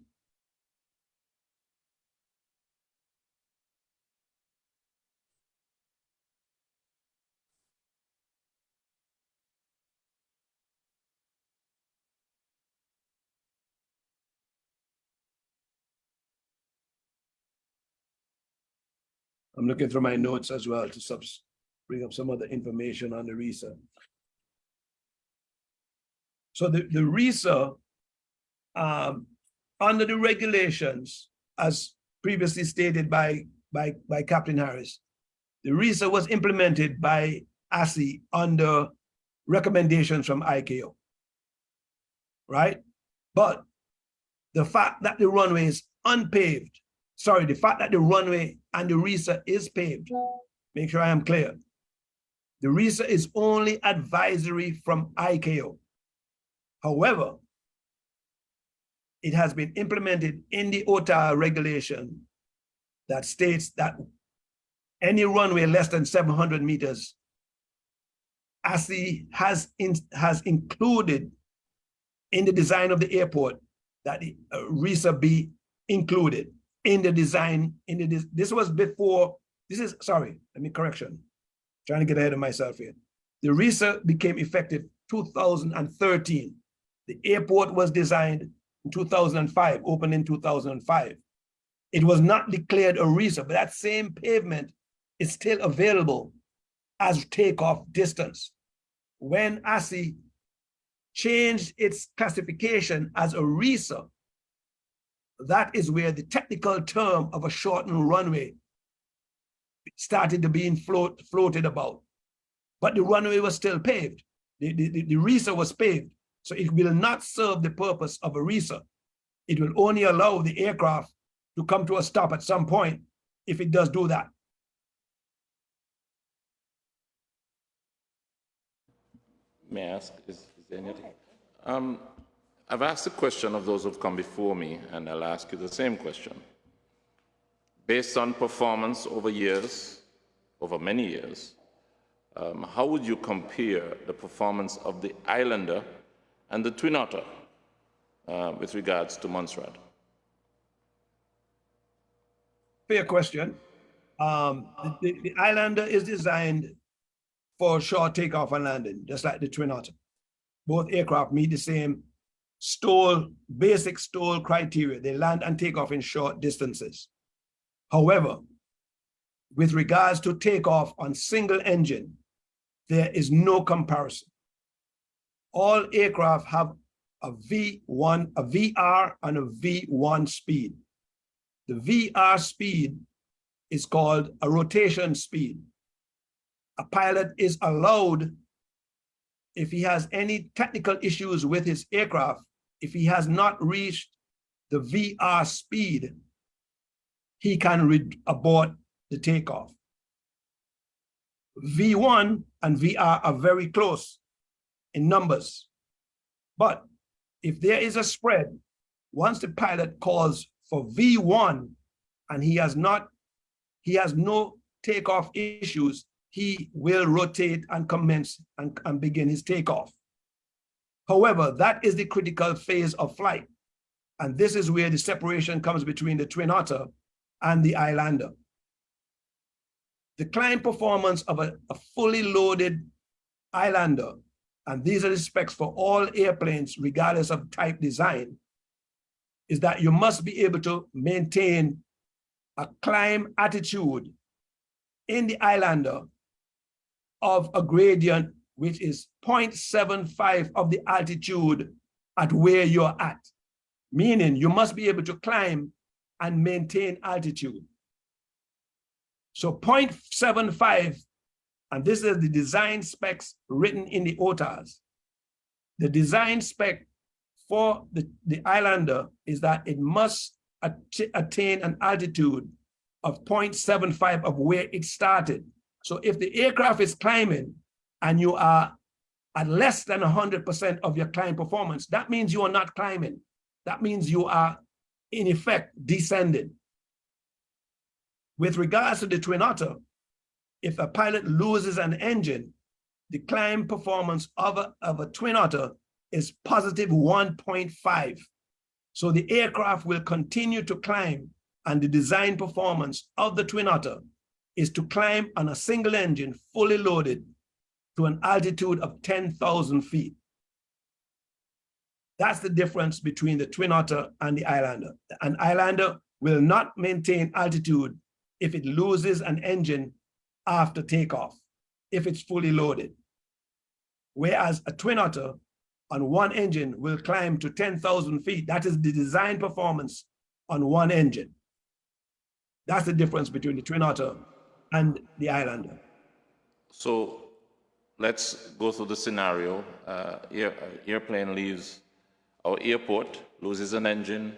I'm looking through my notes as well to bring up some other information on the RESA. So the RESA, under the regulations, as previously stated by Captain Harris, the RESA was implemented by ASSI under recommendations from ICAO, right? But the fact that the runway is unpaved, the fact that the runway and the RESA is paved, make sure I am clear. The RESA is only advisory from ICAO. However, it has been implemented in the OTA regulation that states that any runway less than 700 meters, ASSI has included in the design of the airport that the RESA be included in the design. This was before, let me correction. Trying to get ahead of myself here. The RESA became effective 2013. The airport was designed in 2005, opened in 2005. It was not declared a RESA, but that same pavement is still available as takeoff distance. When ASSI changed its classification as a RESA, that is where the technical term of a shortened runway started to be floated about. But the runway was still paved. The RESA was paved. So it will not serve the purpose of a RESA. It will only allow the aircraft to come to a stop at some point if it does do that. May I ask, is there anything? I've asked the question of those who've come before me, and I'll ask you the same question. Based on performance over many years, how would you compare the performance of the Islander and the Twin Otter with regards to Montserrat? Fair question. The Islander is designed for short takeoff and landing, just like the Twin Otter. Both aircraft meet the same basic stall criteria. They land and take off in short distances. However, with regards to takeoff on single engine, there is no comparison. All aircraft have a V1, a VR, and a V1 speed. The VR speed is called a rotation speed. A pilot is allowed, if he has any technical issues with his aircraft, if he has not reached the VR speed, he can abort the takeoff. V1 and VR are very close in numbers. But if there is a spread, once the pilot calls for V1 and he has no takeoff issues, he will rotate and commence and begin his takeoff. However, that is the critical phase of flight. And this is where the separation comes between the Twin Otter and the Islander. The climb performance of a fully loaded Islander, and these are the specs for all airplanes, regardless of type design, is that you must be able to maintain a climb attitude in the Islander of a gradient which is 0.75 of the altitude at where you're at. Meaning you must be able to climb and maintain altitude. So 0.75, and this is the design specs written in the OTAs. The design spec for the Islander is that it must attain an altitude of 0.75 of where it started. So if the aircraft is climbing and you are at less than 100% of your climb performance, that means you are not climbing. That means you are, in effect, descending. With regards to the Twin Otter, if a pilot loses an engine, the climb performance of a Twin Otter is positive 1.5. So the aircraft will continue to climb, and the design performance of the Twin Otter is to climb on a single engine fully loaded to an altitude of 10,000 feet. That's the difference between the Twin Otter and the Islander. An Islander will not maintain altitude if it loses an engine after takeoff, if it's fully loaded. Whereas a Twin Otter on one engine will climb to 10,000 feet. That is the design performance on one engine. That's the difference between the Twin Otter and the Islander. So let's go through the scenario. Airplane leaves our airport, loses an engine.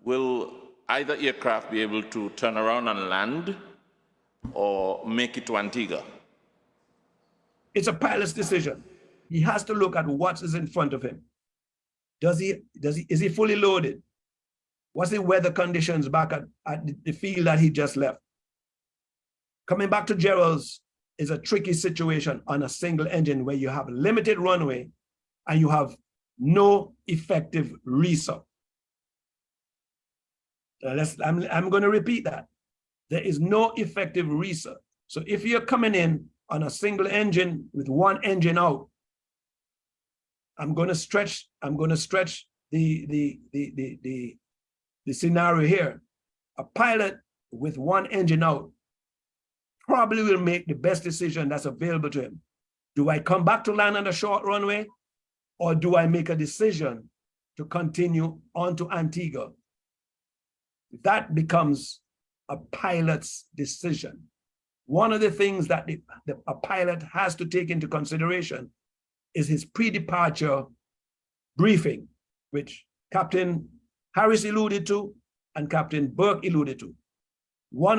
Will either aircraft be able to turn around and land or make it to Antigua? It's a pilot's decision. He has to look at what is in front of him. Is he fully loaded? What's the weather conditions back at the field that he just left? Coming back to Gerald's is a tricky situation on a single engine where you have limited runway and you have no effective resup. I'm going to repeat that. There is no effective resup. So if you're coming in on a single engine with one engine out, I'm going to stretch the scenario here. A pilot with one engine out probably will make the best decision that's available to him. Do I come back to land on a short runway, or do I make a decision to continue on to Antigua? That becomes a pilot's decision. One of the things that a pilot has to take into consideration is his pre-departure briefing, which Captain Harris alluded to and Captain Burke alluded to. One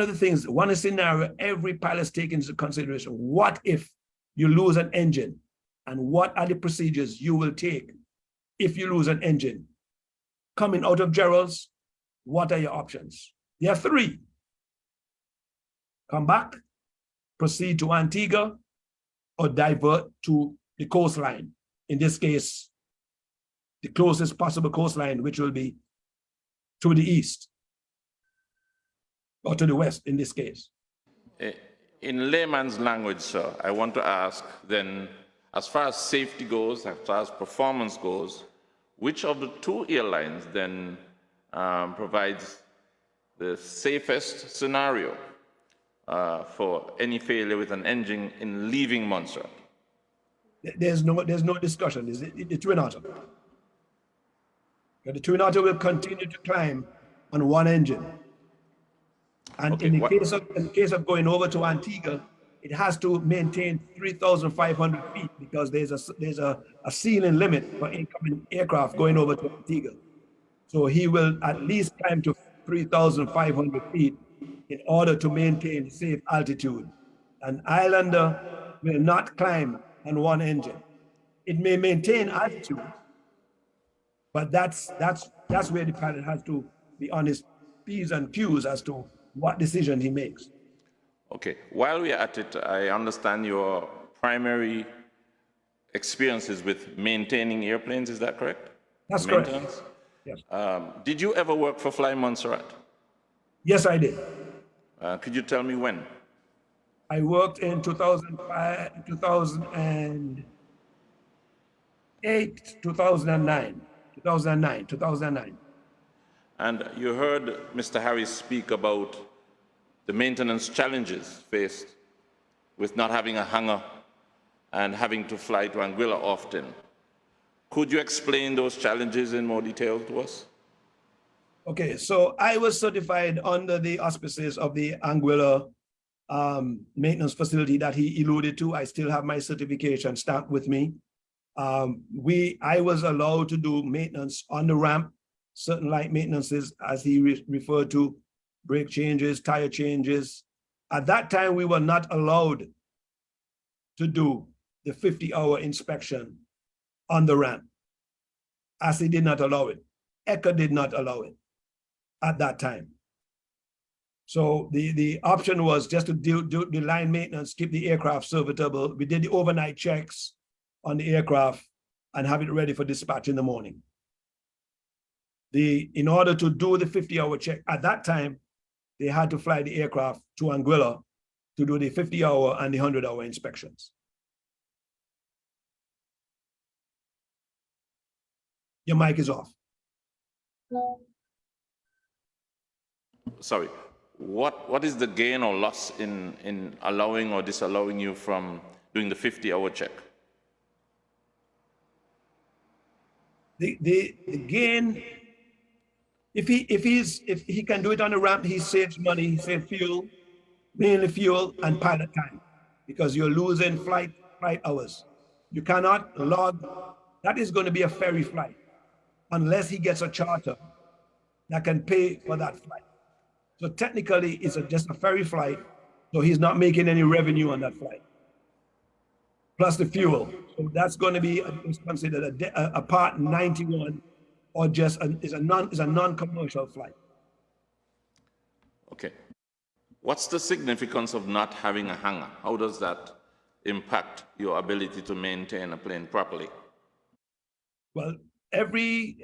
scenario every pilot takes into consideration: what if you lose an engine, and what are the procedures you will take if you lose an engine? Coming out of Gerald's, what are your options? You have three. Come back, proceed to Antigua, or divert to the coastline. In this case, the closest possible coastline, which will be to the east, or to the west in this case. In layman's language, sir, I want to ask then, as far as safety goes, as far as performance goes, which of the two airlines then provides the safest scenario for any failure with an engine in leaving Montserrat? There's no discussion. Is it the Twin Otter? The Twin Otter will continue to climb on one engine. And okay, in the case of going over to Antigua, it has to maintain 3,500 feet because there's a ceiling limit for incoming aircraft going over to Antigua. So he will at least climb to 3,500 feet in order to maintain safe altitude. An Islander will not climb on one engine. It may maintain altitude, but that's where the pilot has to be on his P's and Q's as to what decision he makes. Okay, while we're at it, I understand your primary experiences with maintaining airplanes, is that correct? That's correct. Yes. Did you ever work for Fly Montserrat? Yes, I did. Could you tell me when? I worked in 2005, 2008, 2009. And you heard Mr. Harris speak about the maintenance challenges faced with not having a hangar and having to fly to Anguilla often. Could you explain those challenges in more detail to us? Okay, so I was certified under the auspices of the Anguilla maintenance facility that he alluded to. I still have my certification stamped with me. I was allowed to do maintenance on the ramp, certain light maintenances, as he referred to, brake changes, tire changes. At that time, we were not allowed to do the 50-hour inspection on the ramp, as he did not allow it. ECA did not allow it at that time. So the option was just to do the line maintenance, keep the aircraft serviceable. We did the overnight checks on the aircraft and have it ready for dispatch in the morning. In order to do the 50-hour check, at that time, they had to fly the aircraft to Anguilla to do the 50-hour and the 100-hour inspections. Your mic is off. Sorry, what is the gain or loss in allowing or disallowing you from doing the 50-hour check? The gain, if he can do it on the ramp, he saves money, he saves fuel, mainly fuel and pilot time, because you're losing flight hours. You cannot log. That is going to be a ferry flight unless he gets a charter that can pay for that flight. So technically, it's just a ferry flight, so he's not making any revenue on that flight. Plus the fuel. So that's going to be considered a Part 91, or just is a non-commercial flight. Okay. What's the significance of not having a hangar? How does that impact your ability to maintain a plane properly? Well, every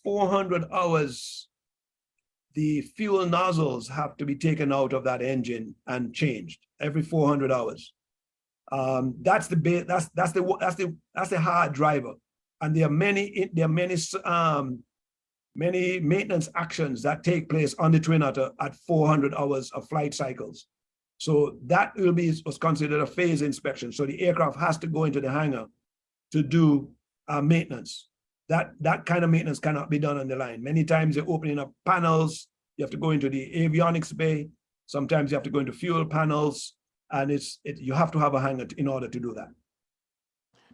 400 hours, the fuel nozzles have to be taken out of that engine and changed every 400 hours. That's the hard driver, and there are many maintenance actions that take place on the Twin Otter at 400 hours of flight cycles. So that was considered a phase inspection. So the aircraft has to go into the hangar to do maintenance. That kind of maintenance cannot be done on the line. Many times you're opening up panels, you have to go into the avionics bay. Sometimes you have to go into fuel panels, and you have to have a hangar in order to do that.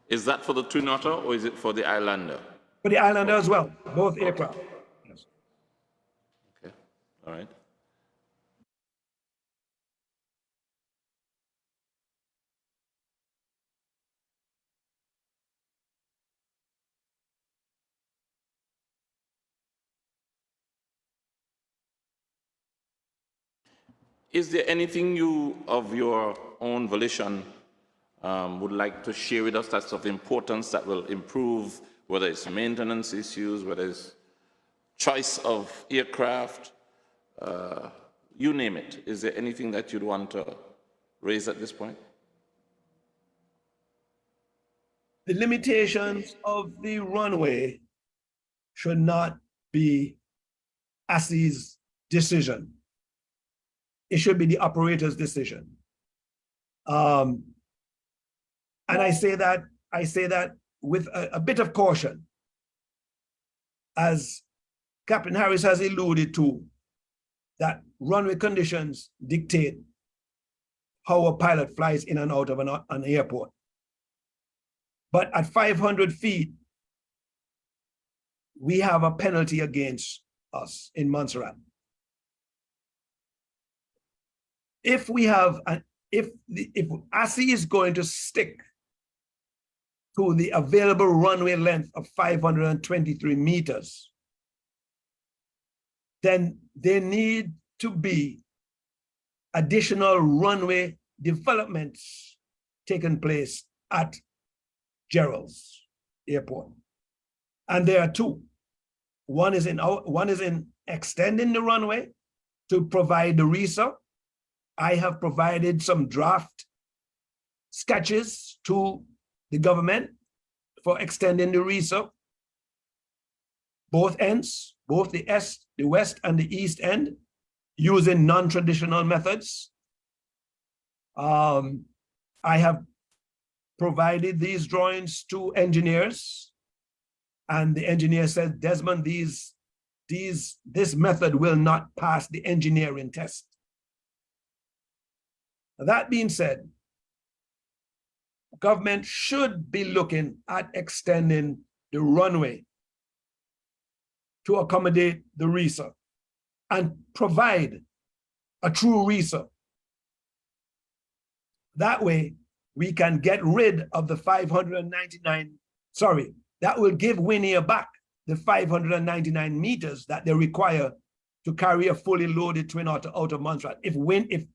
Is that for the Twin Otter or is it for the Islander? For the Islander as well, both aircraft. Yes. Okay, all right. Is there anything you, of your own volition, would like to share with us that's of importance that will improve, whether it's maintenance issues, whether it's choice of aircraft, you name it? Is there anything that you'd want to raise at this point? The limitations of the runway should not be ASI's decision. It should be the operator's decision. And I say that with a bit of caution. As Captain Harris has alluded to, that runway conditions dictate how a pilot flies in and out of an airport. But at 500 feet, we have a penalty against us in Montserrat. If ASI is going to stick to the available runway length of 523 meters, then there need to be additional runway developments taking place at Gerald's Airport. And there are two. One is in extending the runway to provide the research. I have provided some draft sketches to the government for extending the research, both ends, both the west and the east end, using non-traditional methods. I have provided these drawings to engineers, and the engineer said, Desmond, this method will not pass the engineering test. That being said, government should be looking at extending the runway to accommodate the research and provide a true research. That way, we can get rid of the 599, that will give Winnie back the 599 meters that they require to carry a fully loaded twin otter out of Montserrat if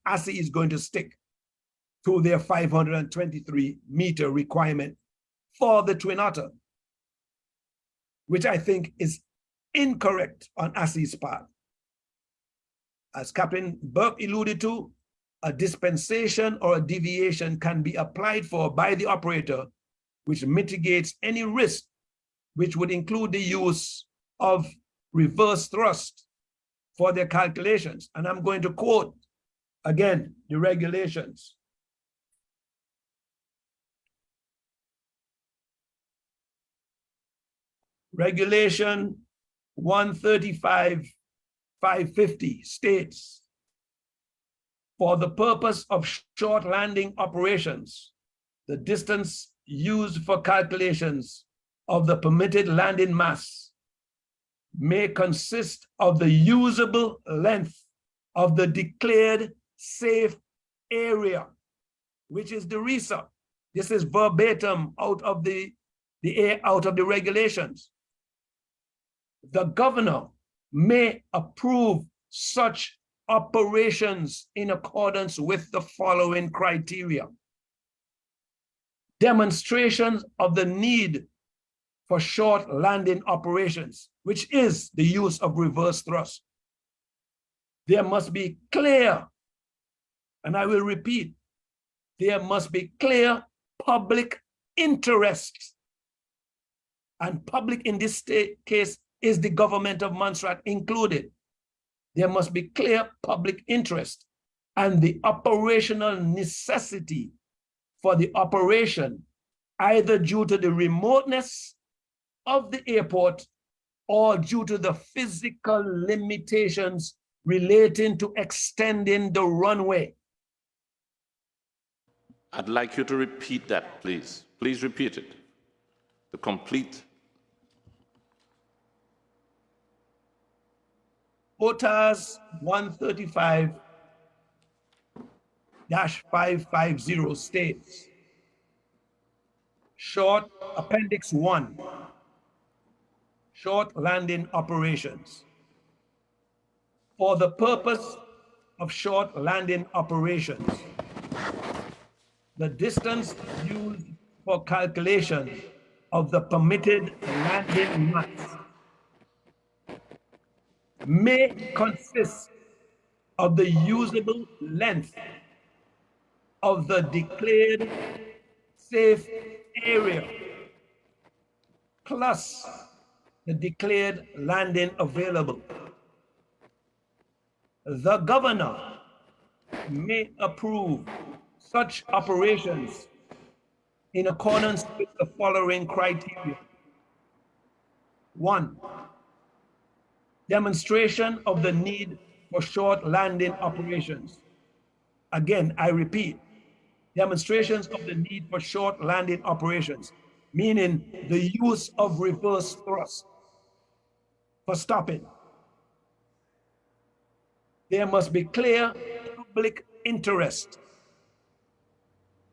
ASSI is going to stick to their 523-meter requirement for the twin otter, which I think is incorrect on ASSI's part. As Captain Burke alluded to, a dispensation or a deviation can be applied for by the operator, which mitigates any risk, which would include the use of reverse thrust for their calculations. And I'm going to quote again the regulations. Regulation 135-550 states, for the purpose of short landing operations, the distance used for calculations of the permitted landing mass may consist of the usable length of the declared safe area, which is the RESA. This is verbatim out of the regulations. The governor may approve such operations in accordance with the following criteria: demonstrations of the need for short landing operations, which is the use of reverse thrust. There must be clear, and I will repeat, there must be clear public interest. And public in this case is the government of Montserrat included. There must be clear public interest and the operational necessity for the operation, either due to the remoteness of the airport or due to the physical limitations relating to extending the runway. I'd like you to repeat that, please. Please repeat it. The complete. OTAS 135-550 states, short Appendix 1, short landing operations. For the purpose of short landing operations, the distance used for calculation of the permitted landing mass may consist of the usable length of the declared safe area plus the declared landing available. The governor may approve such operations in accordance with the following criteria. 1, demonstration of the need for short landing operations. Again, I repeat, demonstrations of the need for short landing operations, meaning the use of reverse thrust for stopping. There must be clear public interest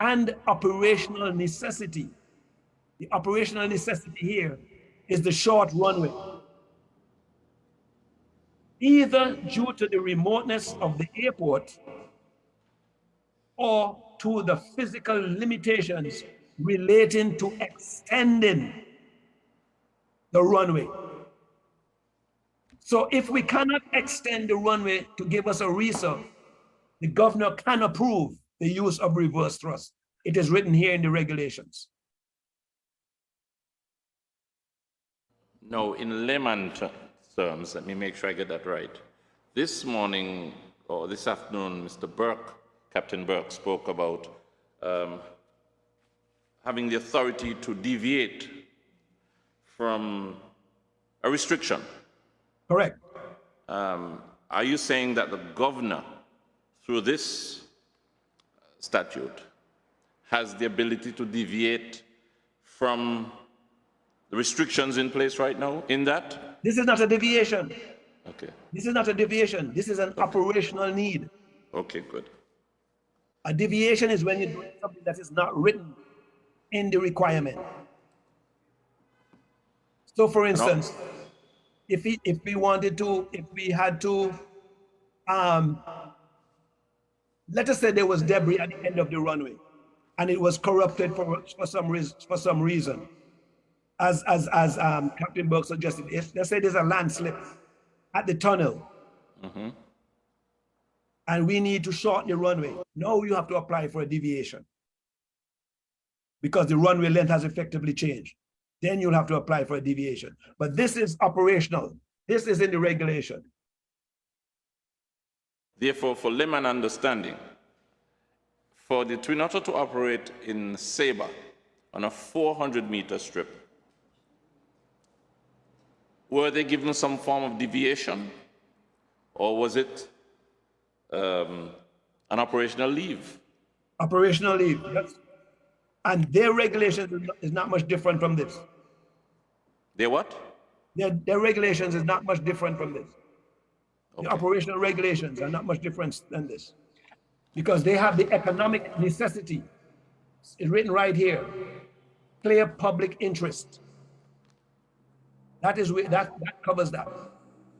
and operational necessity. The operational necessity here is the short runway, either due to the remoteness of the airport or to the physical limitations relating to extending the runway. So if we cannot extend the runway to give us a RESA, the governor can approve the use of reverse thrust. It is written here in the regulations. No, in layman terms, let me make sure I get that right. This morning, or this afternoon, Mr. Burke, Captain Burke, spoke about having the authority to deviate from a restriction. Correct. Are you saying that the governor, through this statute, has the ability to deviate from the restrictions in place right now in that? This is not a deviation. Okay. This is not a deviation. This is an operational need. Okay, good. A deviation is when you're doing something that is not written in the requirement. So for instance, if we wanted to, if we had to, um, let us say there was debris at the end of the runway, and it was corrupted for some reason, as Captain Burke suggested. If let's say there's a landslip at the tunnel, and we need to shorten the runway, now you have to apply for a deviation because the runway length has effectively changed. Then you'll have to apply for a deviation. But this is operational. This is in the regulation. Therefore, for layman understanding, for the Twin Otter to operate in Sabre on a 400-meter strip, were they given some form of deviation, or was it an operational leave? Operational leave, yes. And their regulation is not much different from this. Their what? Their regulations is not much different from this. Okay. The operational regulations are not much different than this, because they have the economic necessity. It's written right here, clear public interest. That covers that.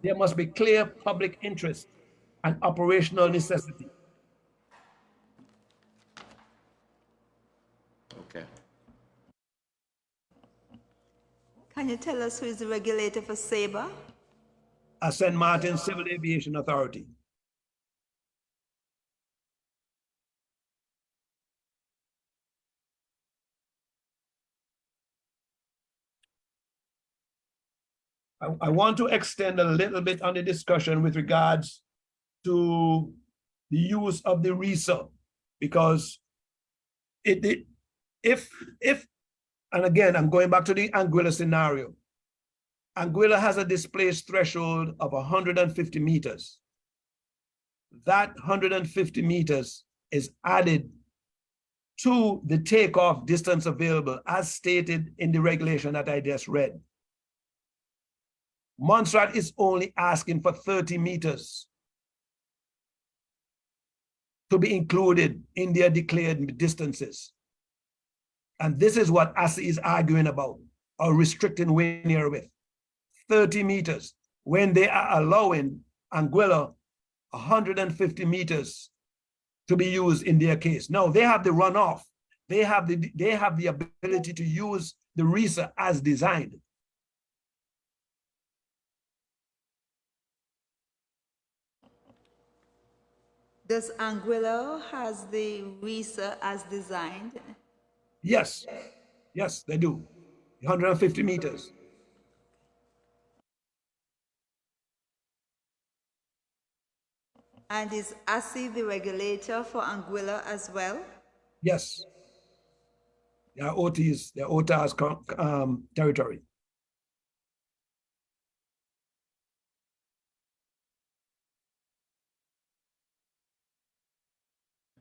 There must be clear public interest and operational necessity. Okay. Can you tell us who is the regulator for Sabre? St. Martin's Civil Aviation Authority. I want to extend a little bit on the discussion with regards to the use of the RESA, because if and again, I'm going back to the Anguilla scenario. Anguilla has a displaced threshold of 150 meters. That 150 meters is added to the takeoff distance available as stated in the regulation that I just read. Montserrat is only asking for 30 meters to be included in their declared distances. And this is what ASI is arguing about, or restricting wind air with 30 meters, when they are allowing Anguilla 150 meters to be used in their case. Now they have the runoff. They have the ability to use the RESA as designed. Does Anguilla has the RESA as designed? Yes, yes, they do. 150 meters. And is ASI the regulator for Anguilla as well? Yes. They are OTs, they are OTA's territory.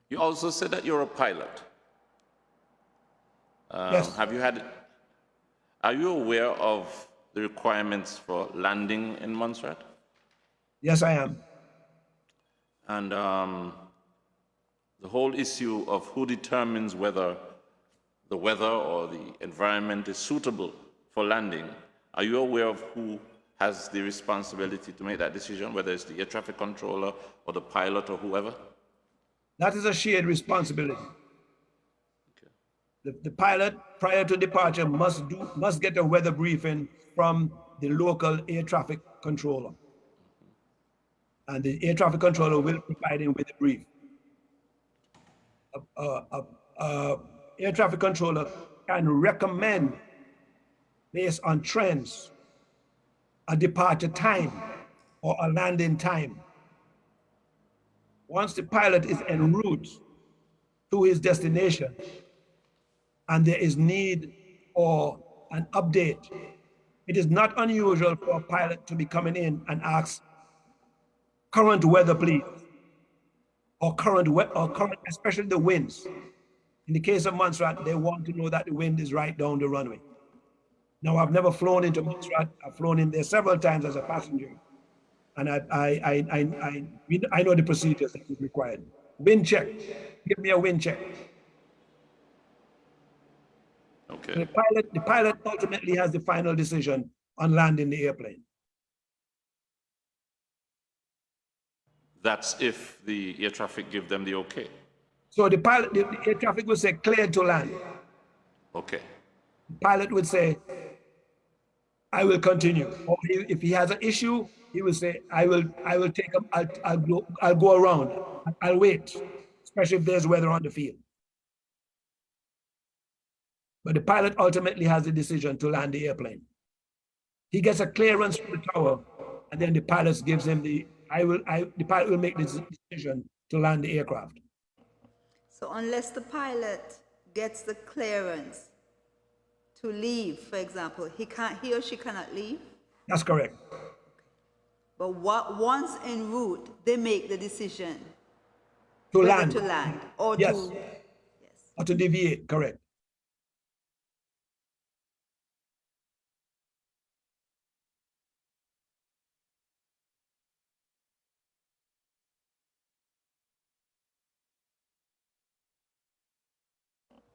You also said that you're a pilot. Yes. Are you aware of the requirements for landing in Montserrat? Yes, I am. And the whole issue of who determines whether the weather or the environment is suitable for landing, are you aware of who has the responsibility to make that decision, whether it's the air traffic controller or the pilot or whoever? That is a shared responsibility. Okay. The pilot, prior to departure, must get a weather briefing from the local air traffic controller. And the air traffic controller will provide him with a brief. Air traffic controller can recommend, based on trends, a departure time or a landing time. Once the pilot is en route to his destination and there is need for an update, it is not unusual for a pilot to be coming in and ask, current weather, please, or current, especially the winds. In the case of Montserrat, they want to know that the wind is right down the runway. Now, I've never flown into Montserrat. I've flown in there several times as a passenger. And I know the procedures that is required. Wind check, give me a wind check. Okay. The pilot ultimately has the final decision on landing the airplane. That's if the air traffic give them the okay. So the pilot, the air traffic would say cleared to land. Okay. The pilot would say, I will continue. Or if he has an issue, he will say, I will take him, I'll go around. I'll wait, especially if there's weather on the field. But the pilot ultimately has the decision to land the airplane. He gets a clearance from the tower, and then the pilot gives him the pilot will make the decision to land the aircraft. So unless the pilot gets the clearance to leave, for example, he or she cannot leave. That's correct. But once en route, they make the decision To whether land. to land or Yes. to. Yes. Or to deviate, correct.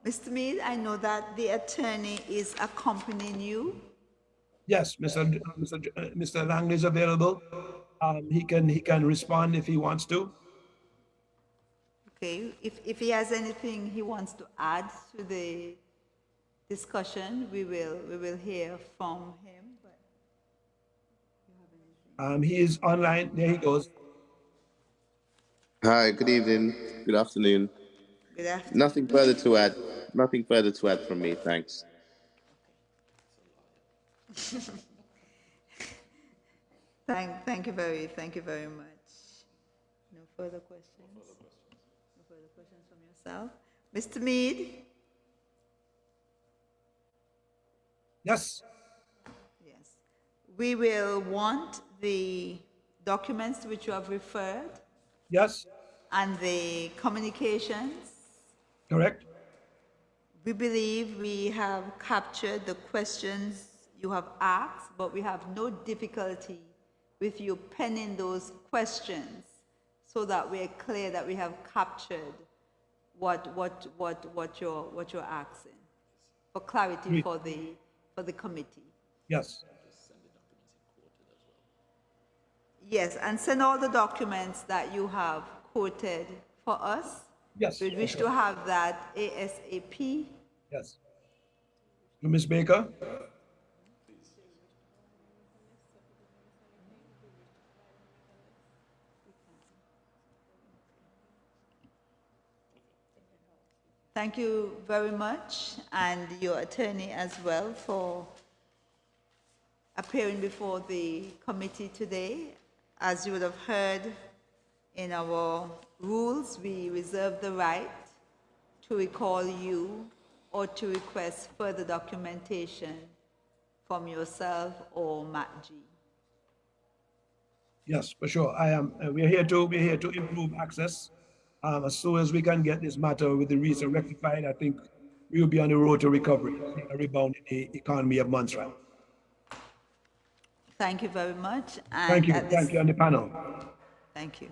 Mr. Meade, I know that the attorney is accompanying you. Yes, Mr. Langley is available. He can respond if he wants to. Okay, if he has anything he wants to add to the discussion, we will hear from him. But He is online. There he goes. Hi, good evening, good afternoon. good afternoon. Nothing further to add. Nothing further to add from me, thanks. Thank you very much. No further questions. No further questions from yourself, Mr. Meade. Yes. Yes, we will want the documents to which you have referred Yes. and the communications. Correct. We believe we have captured the questions you have asked, but we have no difficulty with you penning those questions so that we're clear that we have captured what you're asking for clarity for the committee. Yes. Yes, and send all the documents that you have quoted for us. Yes. We wish to have that ASAP. Yes. To Ms. Baker. Thank you very much, and your attorney as well, for appearing before the committee today. As you would have heard in our rules, we reserve the right to recall you or to request further documentation from yourself or Matt G. Yes, for sure. We're here to improve access. As soon as we can get this matter with the reason rectified, I think we will be on the road to recovery, a rebound in the economy of Montserrat. Thank you very much. And Thank you. Thank you on the panel. Thank you.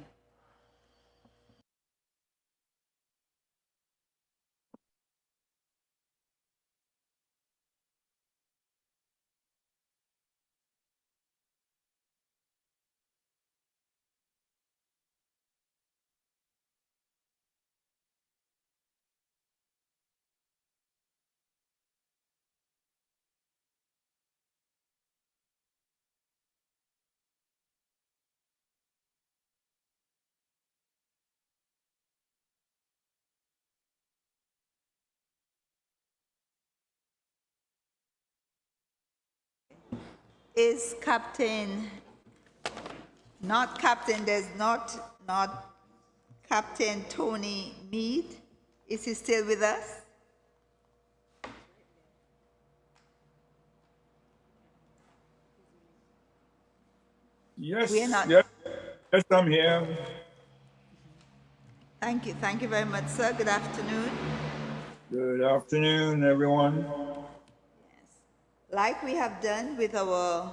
Is there's not Captain Tony Meade? Is he still with us? Yes, We are not. yes, yes, I'm here. Thank you very much, sir. Good afternoon. Good afternoon, everyone. Like we have done with our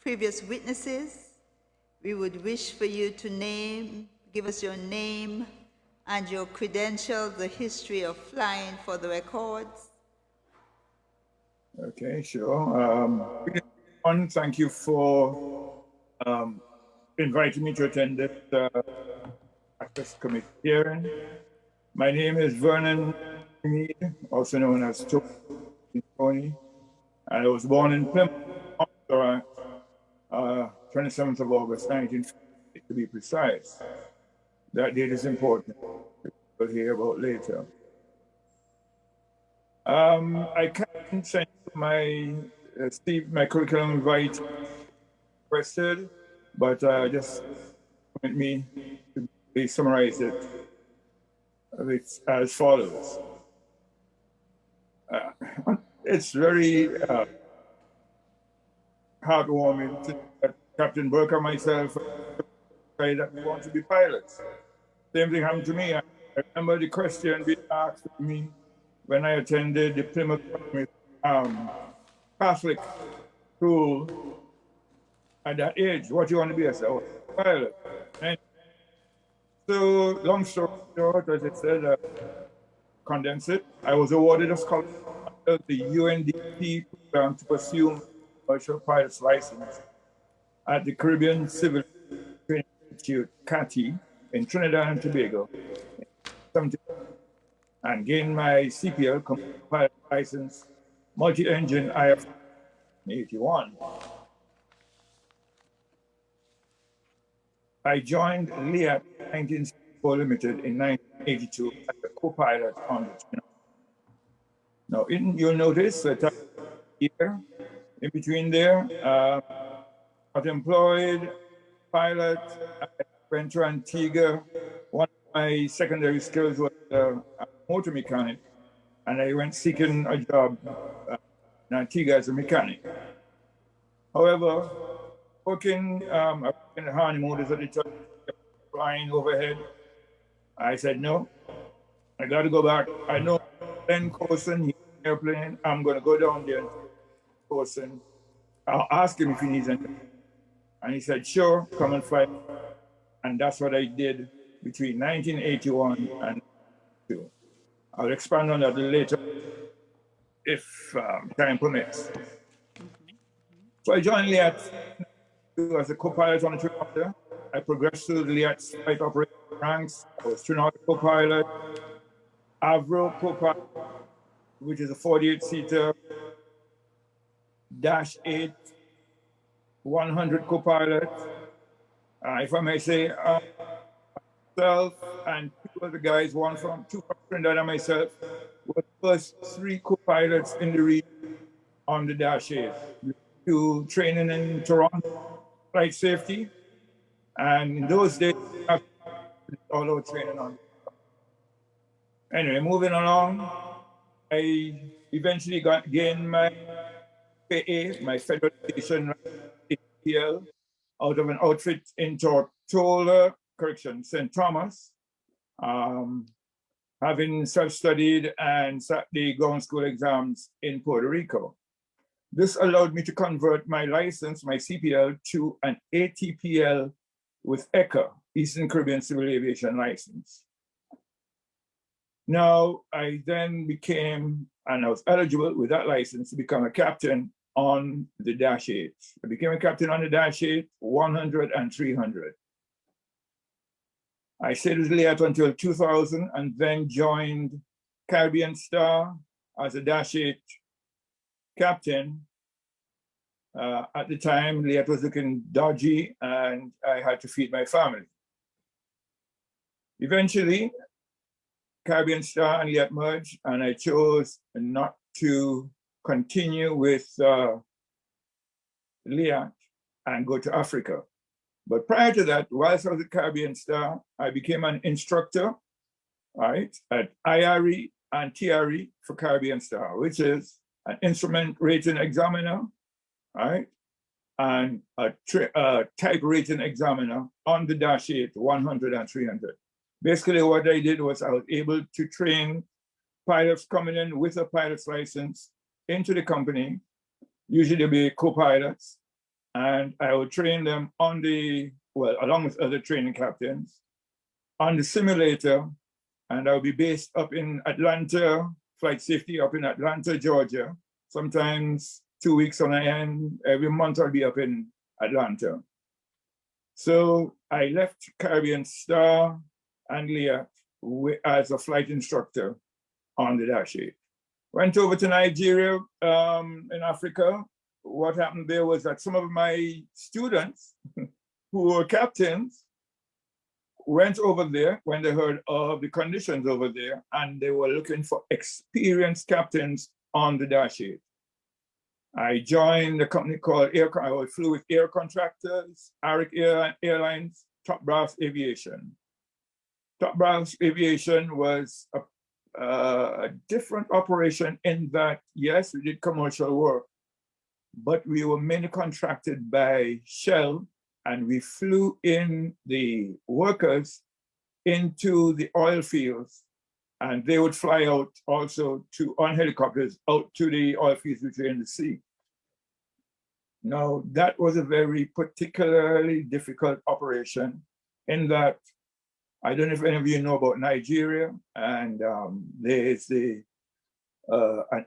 previous witnesses, we would wish for you to give us your name and your credentials, the history of flying for the records. Okay, sure. Thank you for inviting me to attend this Access Committee hearing. My name is Vernon Meade, also known as Tony. I was born in Plymouth, Montserrat, 27th of August, 1950, to be precise. That date is important. We'll hear about later. I can't send my my curriculum invite requested, but just permit me to summarize it as follows. It's very heartwarming to that Captain Burke and myself say that we want to be pilots. Same thing happened to me. I remember the question being asked of me when I attended the Plymouth Catholic school at that age. What do you want to be? I said, oh, pilot. And so, long story short, as I said, condense it, I was awarded a scholarship under the UNDP program to pursue commercial pilot's license at the Caribbean Civil Training Institute, CATI, in Trinidad and Tobago, and gained my CPL pilot license, multi-engine IF in 81. I joined LEAT 1964 Limited in 1982 as a co-pilot on the Trinidad. Now, you'll notice that here, in between there, got employed, pilot, I went to Antigua. One of my secondary skills was a motor mechanic, and I went seeking a job in Antigua as a mechanic. However, working in the honeymoon at the time, flying overhead, I said, no, I got to go back. I know Ben Corson, airplane, I'm going to go down there. Corson, I'll ask him if he needs anything. And he said, sure, come and fly. And that's what I did between 1981 and 2. I'll expand on that later if time permits. So I joined LEAT as a co-pilot on the Trinidad. I progressed through the LEAT flight operator ranks. I was Trinidad co-pilot, Avro co-pilot, which is a 48-seater, -8, 100 co-pilot. If I may say, myself and two other guys, two from Trinidad and myself, were the first 3 co-pilots in the region on the -8. To training in Toronto, flight safety, and in those days, all our training on. Anyway, moving along, I eventually gained my FAA, my Federal Aviation APL, out of an outfit in St. Thomas, having self-studied and sat the ground school exams in Puerto Rico. This allowed me to convert my license, my CPL, to an ATPL with ECA, Eastern Caribbean Civil Aviation License. Now, I then became, and I was eligible with that license to become a captain on the -8. I became a captain on the -8, 100 and 300. I stayed with LEAT until 2000 and then joined Caribbean Star as a -8 captain. At the time, LEAT was looking dodgy and I had to feed my family. Eventually, Caribbean Star and LEAT merged, and I chose not to continue with LEAT and go to Africa. But prior to that, whilst I was at Caribbean Star, I became an instructor, right, at IRE and TRE for Caribbean Star, which is an instrument rating examiner, right, and a type rating examiner on the -8, 100 and 300. Basically, what I did was I was able to train pilots coming in with a pilot's license into the company, usually be co-pilots, and I would train them on the, well, along with other training captains, on the simulator, and I'll be based up in Atlanta, flight safety up in Atlanta, Georgia. Sometimes 2 weeks on end, every month I'll be up in Atlanta. So I left Caribbean Star and Leah as a flight instructor on the Dash 8. Went over to Nigeria in Africa. What happened there was that some of my students who were captains went over there when they heard of the conditions over there, and they were looking for experienced captains on the Dash 8. I joined a company called I flew with Air Contractors, Airlines, Top Brass Aviation. Top Brass Aviation was a different operation in that, yes, we did commercial work, but we were mainly contracted by Shell, and we flew in the workers into the oil fields, and they would fly out also on helicopters out to the oil fields which were in the sea. Now, that was a very particularly difficult operation in that, I don't know if any of you know about Nigeria, and there's an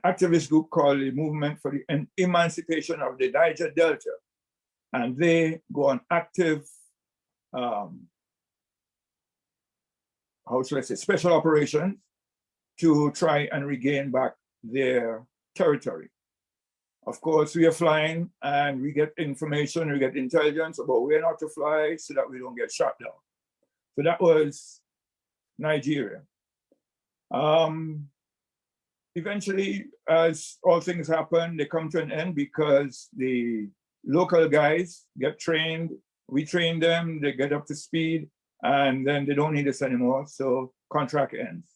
activist group called the Movement for the Emancipation of the Niger Delta, and they go on active, how should I say, special operations to try and regain back their territory. Of course, we are flying and we get information, we get intelligence about where not to fly so that we don't get shot down. So that was Nigeria. Eventually, as all things happen, they come to an end because the local guys get trained, we train them, they get up to speed, and then they don't need us anymore, so contract ends.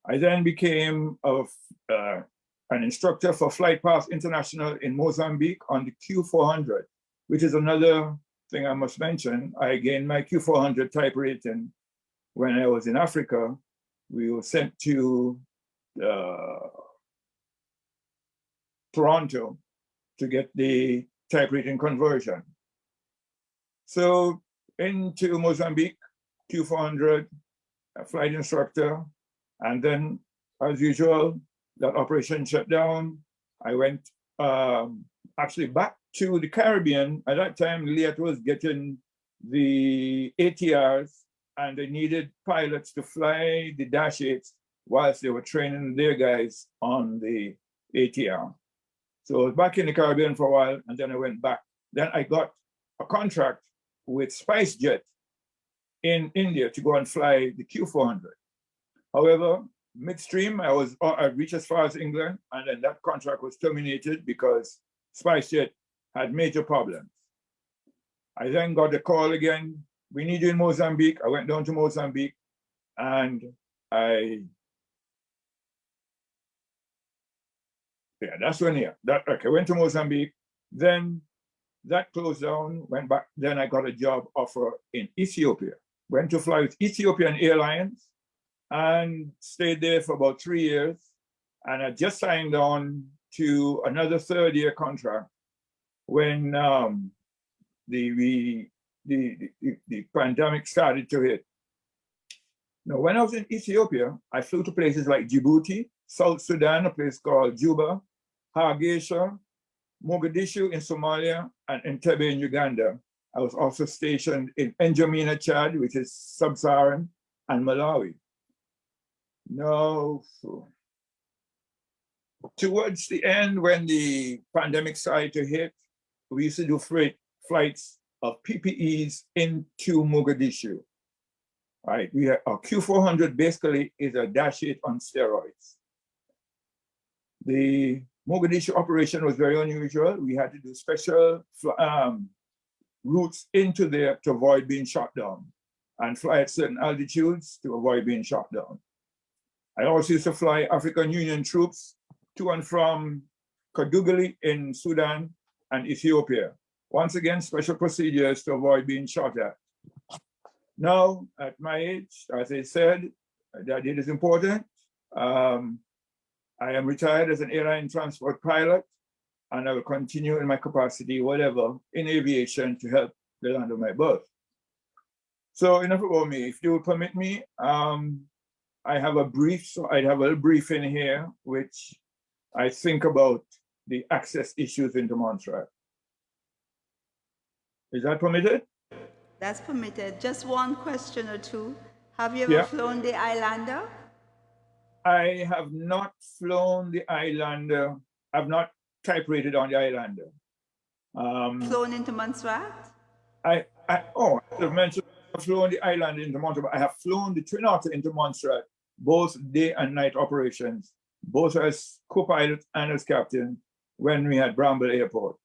I then became an instructor for Flight Path International in Mozambique on the Q400, which is another thing I must mention. I gained my Q400 type rating when I was in Africa. We were sent to Toronto to get the type rating conversion. So into Mozambique, Q400, a flight instructor, and then as usual, that operation shut down. I went actually back to the Caribbean. At that time, Liat was getting the ATRs, and they needed pilots to fly the Dash 8s whilst they were training their guys on the ATR. So I was back in the Caribbean for a while, and then I went back. Then I got a contract with SpiceJet in India to go and fly the Q400. However, midstream, I reached as far as England, and then that contract was terminated because SpiceJet had major problems. I then got a call again, we need you in Mozambique. I went down to Mozambique, and that's when I went to Mozambique, then that closed down, went back, then I got a job offer in Ethiopia. Went to fly with Ethiopian Airlines and stayed there for about 3 years. And I just signed on to another 3rd-year contract when the pandemic started to hit. Now, when I was in Ethiopia, I flew to places like Djibouti, South Sudan, a place called Juba, Hargeisa, Mogadishu in Somalia, and Entebbe in Uganda. I was also stationed in N'Djamena, Chad, which is sub-Saharan, and Malawi. Now, towards the end, when the pandemic started to hit, we used to do flights of PPEs into Mogadishu. Right, our Q400 basically is a Dash 8 on steroids. The Mogadishu operation was very unusual. We had to do special routes into there to avoid being shot down and fly at certain altitudes to avoid being shot down. I also used to fly African Union troops to and from Kadugli in Sudan and Ethiopia. Once again, special procedures to avoid being shot at. Now, at my age, as I said, that it is important. I am retired as an airline transport pilot, and I will continue in my capacity, whatever, in aviation to help the land of my birth. So enough about me. If you will permit me, I have a little brief in here, which I think about the access issues into Montserrat. Is that permitted? That's permitted. Just one question or two. Have you ever Yeah. flown the Islander? I have not flown the Islander. I've not type rated on the Islander. Flown into Montserrat? I have mentioned I've flown the Islander into Montserrat. I have flown the Twin Otter into Montserrat, both day and night operations, both as co-pilot and as captain when we had Bramble Airport.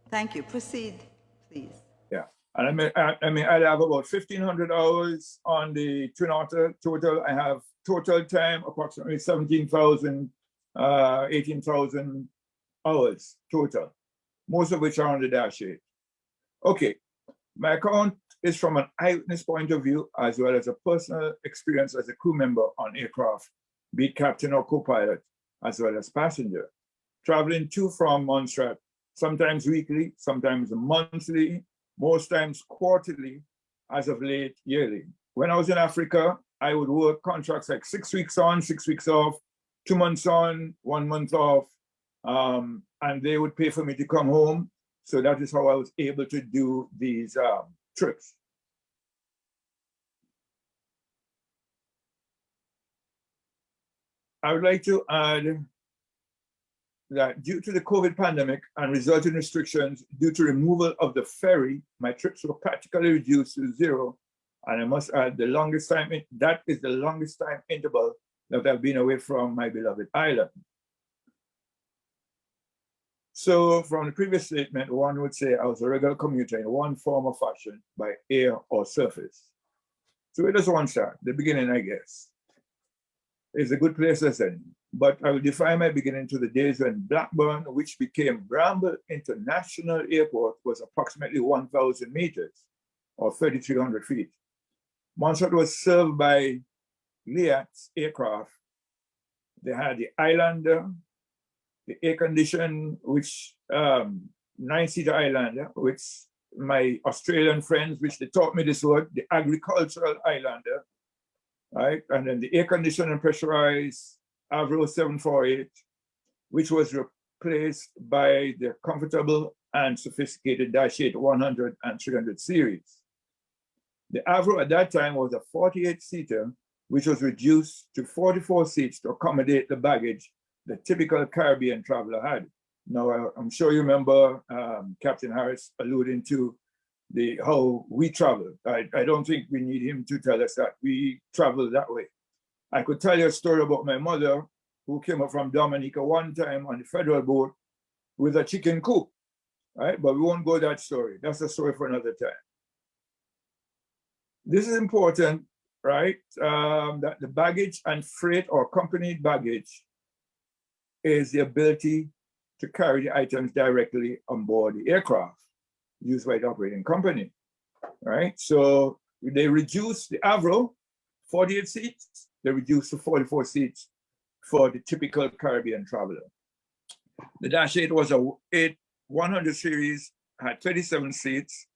Thank you. Proceed, please. Yeah. And I mean, I have about 1,500 hours on the Twin Otter total. I have total time approximately 17,000, 18,000 hours total, most of which are on the Dash 8. Okay, my account is from an eyewitness point of view, as well as a personal experience as a crew member on aircraft, be it captain or co-pilot, as well as passenger, traveling to from Montserrat, sometimes weekly, sometimes monthly, most times quarterly, as of late, yearly. When I was in Africa, I would work contracts like 6 weeks on, 6 weeks off, 2 months on, 1 month off, and they would pay for me to come home. So that is how I was able to do these trips. I would like to add that due to the COVID pandemic and resulting restrictions due to removal of the ferry, my trips were practically reduced to 0. And I must add, that is the longest time interval that I've been away from my beloved island. So from the previous statement, one would say I was a regular commuter in one form or fashion by air or surface. So where does one start? The beginning, I guess, is a good place to end. But I will define my beginning to the days when Blackburn, which became Bramble International Airport, was approximately 1,000 meters or 3,300 feet. Montserrat was served by Liat's aircraft. They had the Islander, the air-conditioned, which 9-seater Islander, which my Australian friends, which they taught me this word, the agricultural Islander, right? And then the air-conditioned and pressurized Avro 748, which was replaced by the comfortable and sophisticated Dash 8 100 and 300 series. The Avro at that time was a 48-seater, which was reduced to 44 seats to accommodate the baggage the typical Caribbean traveler had. Now, I'm sure you remember Captain Harris alluding to how we travel. I don't think we need him to tell us that we travel that way. I could tell you a story about my mother who came up from Dominica one time on the federal boat with a chicken coop, right? But we won't go that story. That's a story for another time. This is important, right? That the baggage and freight or accompanied baggage is the ability to carry the items directly on board the aircraft used by the operating company, right? So they reduced the Avro, 48 seats, they reduced to 44 seats for the typical Caribbean traveler. The Dash 8 was a 100 series, had 37 seats,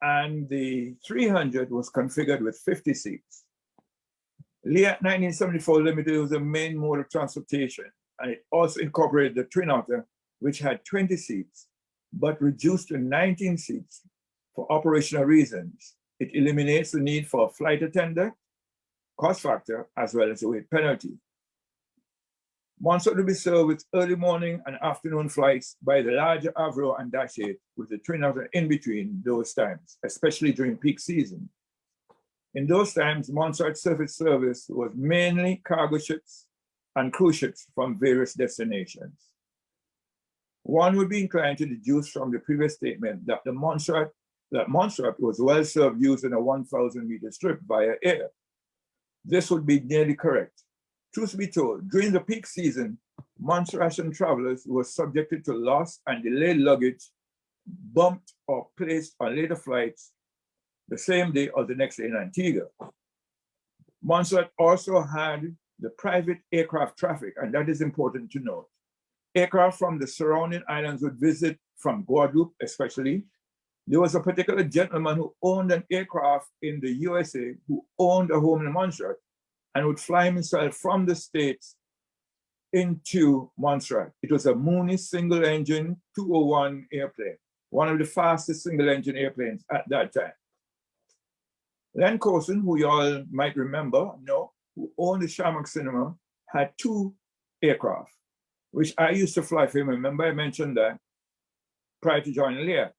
and the 300 was configured with 50 seats. Liat 1974 Limited was the main mode of transportation, and it also incorporated the Twin Otter, which had 20 seats, but reduced to 19 seats for operational reasons. It eliminates the need for a flight attendant, cost factor, as well as a weight penalty. Montserrat will be served with early morning and afternoon flights by the larger Avro and Dash 8, with the Twin Otter in between those times, especially during peak season. In those times, Montserrat surface service was mainly cargo ships and cruise ships from various destinations. One would be inclined to deduce from the previous statement that Montserrat was well served using a 1,000-meter strip via air. This would be nearly correct. Truth be told, during the peak season, Montserratian travelers were subjected to lost and delayed luggage, bumped or placed on later flights the same day or the next day in Antigua. Montserrat also had the private aircraft traffic, and that is important to note. Aircraft from the surrounding islands would visit from Guadeloupe, especially. There was a particular gentleman who owned an aircraft in the USA who owned a home in Montserrat and would fly himself from the States into Montserrat. It was a Mooney single-engine 201 airplane, one of the fastest single-engine airplanes at that time. Len Corson, who you all might remember, who owned the Shamrock Cinema, had 2 aircraft, which I used to fly for him. Remember I mentioned that prior to joining Lear.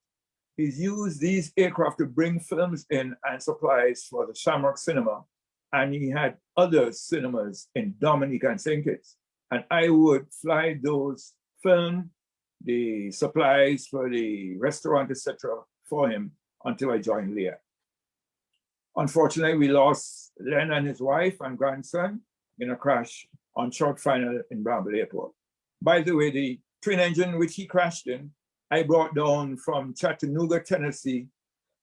He's used these aircraft to bring films in and supplies for the Shamrock Cinema, and he had other cinemas in Dominica and St. Kitts. And I would fly those film, the supplies for the restaurant, etc., for him until I joined Lear. Unfortunately, we lost Len and his wife and grandson in a crash on short final in Bramble Airport. By the way, the twin engine which he crashed in, I brought down from Chattanooga, Tennessee,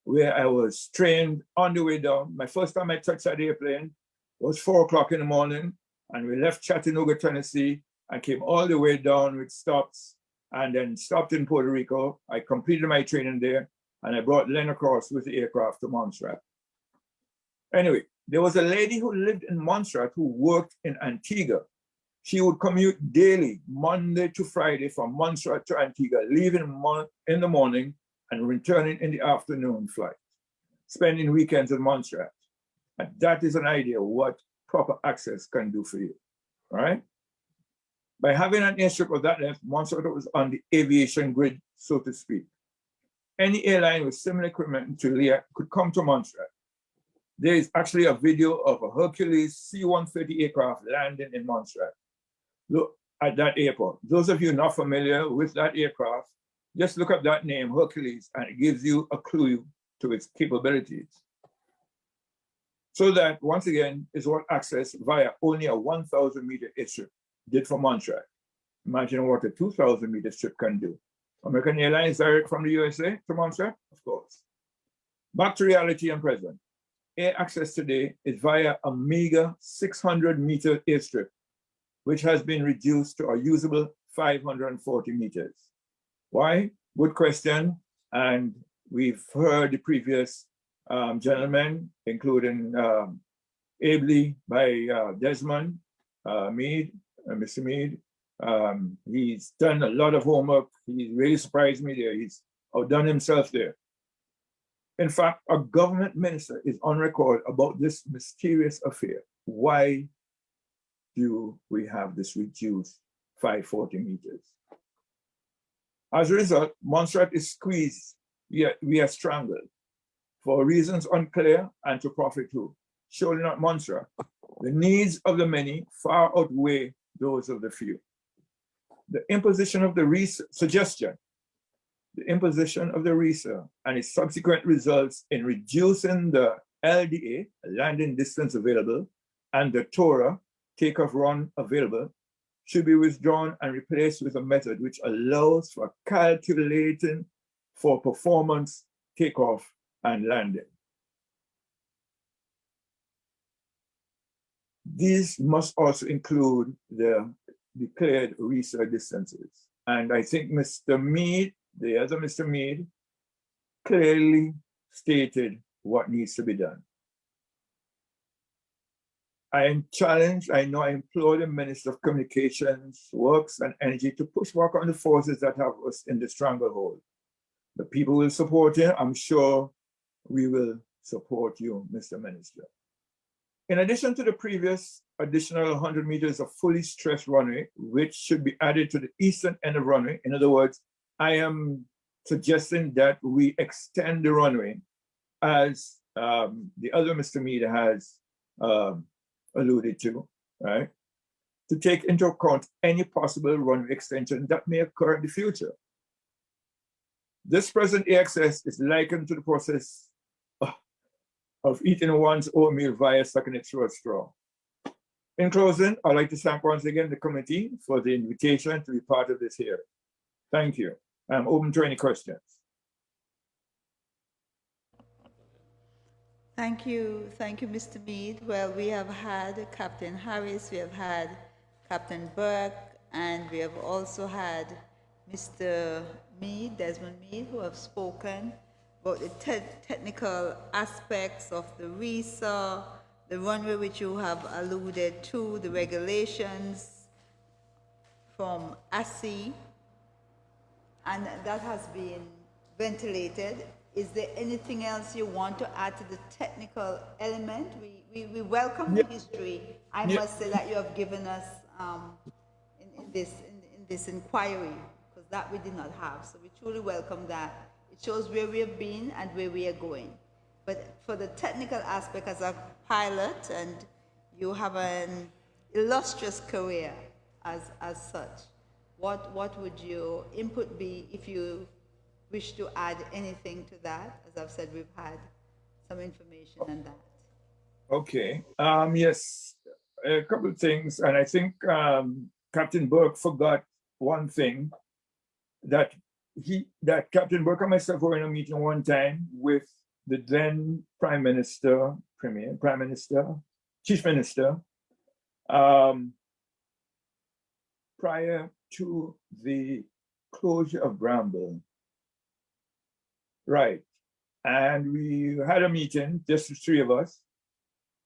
where I was trained on the way down. My first time I touched that airplane was 4 o'clock in the morning, and we left Chattanooga, Tennessee, and came all the way down with stops, and then stopped in Puerto Rico. I completed my training there, and I brought Len across with the aircraft to Montserrat. Anyway, there was a lady who lived in Montserrat who worked in Antigua. She would commute daily, Monday to Friday, from Montserrat to Antigua, leaving in the morning and returning in the afternoon flight, spending weekends in Montserrat. And that is an idea of what proper access can do for you, all right? By having an airstrip of that length, Montserrat was on the aviation grid, so to speak. Any airline with similar equipment to Lear could come to Montserrat. There is actually a video of a Hercules C-130 aircraft landing in Montserrat. Look at that airport. Those of you not familiar with that aircraft, just look up that name, Hercules, and it gives you a clue to its capabilities. So that, once again, is what access via only a 1,000-meter airstrip did for Montserrat. Imagine what a 2,000-meter strip can do. American Airlines direct from the USA to Montserrat? Of course. Back to reality and present. Air access today is via a meager 600-meter airstrip, which has been reduced to a usable 540 meters. Why? Good question. And we've heard the previous gentlemen, including ably by Desmond, Meade, Mr. Meade. He's done a lot of homework. He really surprised me there. He's outdone himself there. In fact, a government minister is on record about this mysterious affair. Why do we have this reduced 540 meters? As a result, Montserrat is squeezed, yet we are strangled for reasons unclear and to profit who? Surely not Montserrat. The needs of the many far outweigh those of the few. The imposition of the suggestion, the imposition of the RESA and its subsequent results in reducing the LDA, landing distance available, and the TORA, takeoff run available, should be withdrawn and replaced with a method which allows for calculating for performance, takeoff, and landing. These must also include the declared RESA distances. And I think Mr. Meade, the other Mr. Meade, clearly stated what needs to be done. I am challenged, I know I implore the Minister of Communications, Works and Energy to push back on the forces that have us in the stranglehold. The people will support him. I'm sure we will support you, Mr. Minister. In addition to the previous additional 100 meters of fully stressed runway, which should be added to the eastern end of runway, in other words, I am suggesting that we extend the runway as the other Mr. Meade has alluded to, right? To take into account any possible runway extension that may occur in the future. This present AXS is likened to the process of eating one's oatmeal via sucking it through a straw. In closing, I'd like to thank once again the committee for the invitation to be part of this hearing. Thank you. I'm open to any questions. Thank you, Mr. Meade. Well, we have had Captain Harris, we have had Captain Burke, and we have also had Mr. Meade, Desmond Meade, who have spoken about the technical aspects of the RESA, the runway which you have alluded to, the regulations from ASI, and that has been ventilated. Is there anything else you want to add to the technical element? We welcome the Yeah, history. I yeah, must say that you have given us in this inquiry, because that we did not have. So we truly welcome that. It shows where we have been and where we are going. But for the technical aspect as a pilot, and you have an illustrious career as such, what would your input be if you wish to add anything to that? As I've said, we've had some information on that. okay. Yes, a couple of things. And I think Captain Burke forgot one thing, that Captain Burke and myself were in a meeting one time with the then Prime Minister, Chief Minister, prior to the closure of Bramble. Right. And we had a meeting, just the three of us,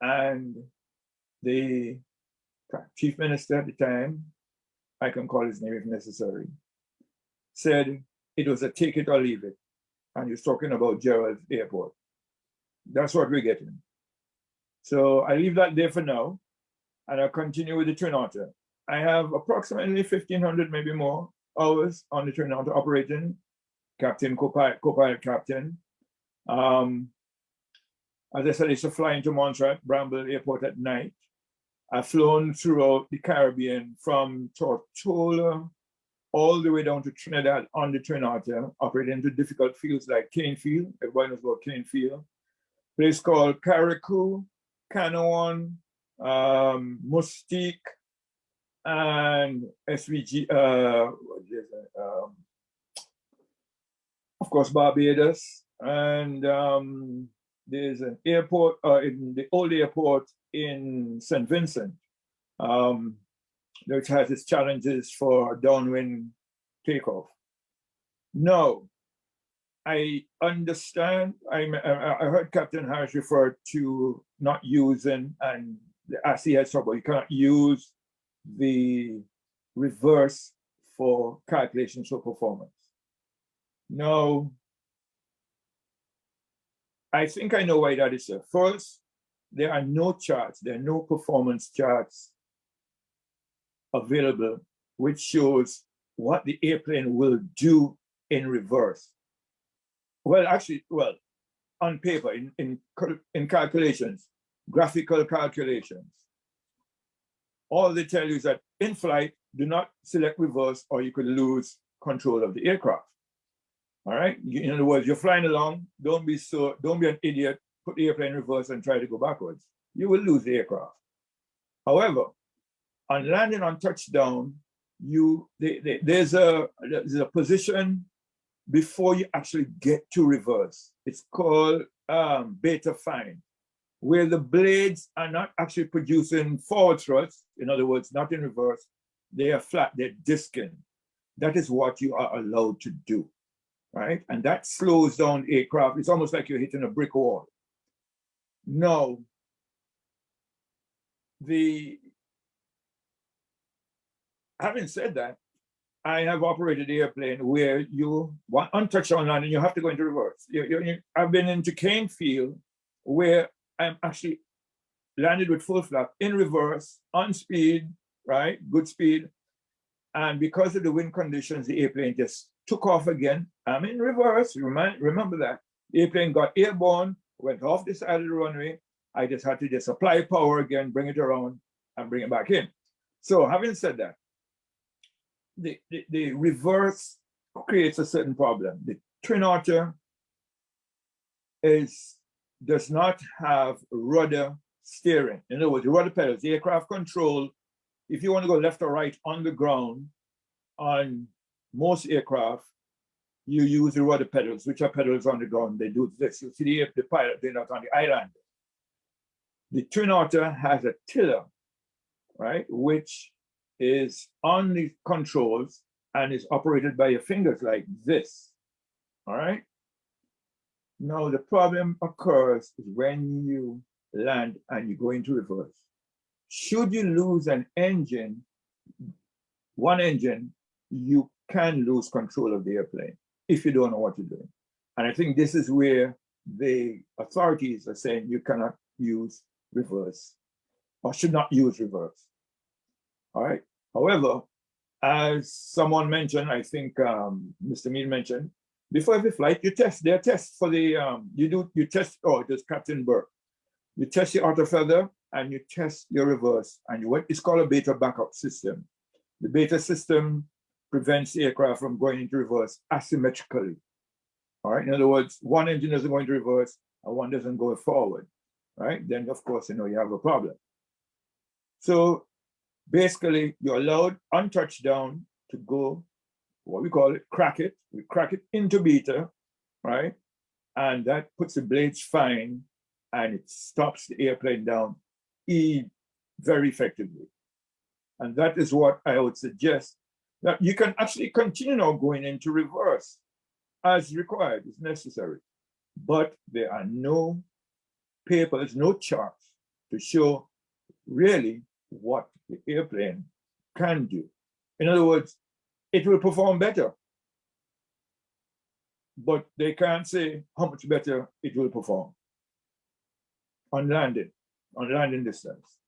and the Chief Minister at the time, I can call his name if necessary, said it was a take it or leave it. And he was talking about Gerald's Airport. That's what we're getting. So I leave that there for now, and I'll continue with the Twin Otter. I have approximately 1,500, maybe more, hours on the Twin Otter operating, captain, co-pilot captain. As I said, I used to fly into Montserrat, Bramble Airport at night. I've flown throughout the Caribbean from Tortola all the way down to Trinidad on the Twin Otter, operating into difficult fields like Canefield. Everybody knows about Canefield. Place called Carriacou, Canoan, Mustique, and SVG, of course, Barbados. And there's an airport, in the old airport in St. Vincent, which has its challenges for downwind takeoff. No, I understand. I heard Captain Harris refer to not using, and the ASI has talked about you cannot use the reverse for calculations for performance. No, I think I know why that is. First, there are no charts, there are no performance charts available which shows what the airplane will do in reverse. Well, actually, on paper, in calculations, graphical calculations, all they tell you is that in flight, do not select reverse or you could lose control of the aircraft. All right. In other words, you're flying along. Don't be an idiot. Put the airplane in reverse and try to go backwards. You will lose the aircraft. However, on landing on touchdown, there's a position before you actually get to reverse. It's called beta fine, where the blades are not actually producing forward thrust. In other words, not in reverse. They are flat. They're disking. That is what you are allowed to do. Right? And that slows down aircraft. It's almost like you're hitting a brick wall. No. Having said that, I have operated the airplane where you want on touchdown landing, you have to go into reverse. I've been into Canefield where I'm actually landed with full flap in reverse, on speed, right? Good speed. And because of the wind conditions, the airplane just took off again. I'm in reverse. Remember that. The airplane got airborne, went off the side of the runway. I just had to just apply power again, bring it around, and bring it back in. So having said that, the reverse creates a certain problem. The Twin Otter does not have rudder steering. In other words, the rudder pedals, the aircraft control, if you want to go left or right on the ground, on most aircraft, you use the rudder pedals, which are pedals on the ground. They do this. You see the pilot doing that on the island. The Twin Otter has a tiller, right, which is on the controls and is operated by your fingers like this, all right? Now, the problem occurs when you land and you go into reverse. Should you lose an engine, one engine, you can lose control of the airplane if you don't know what you're doing. And I think this is where the authorities are saying you cannot use reverse or should not use reverse. All right. However, as someone mentioned, I think Mr. Meade mentioned, before every flight, you test. There are tests for the, you test, oh, it was Captain Burke. You test your outer feather and you test your reverse. And it's called a beta backup system. The beta system prevents the aircraft from going into reverse asymmetrically. All right. In other words, one engine doesn't go into reverse and one doesn't go forward. Right. Then, of course, you have a problem. So basically, you're allowed on touchdown to go, what we call it, crack it. We crack it into beta, right? And that puts the blades fine and it stops the airplane down very effectively. And that is what I would suggest, that you can actually continue now going into reverse as required, as necessary. But there are no papers, no charts to show really what the airplane can do. In other words, it will perform better, but they can't say how much better it will perform on landing distance.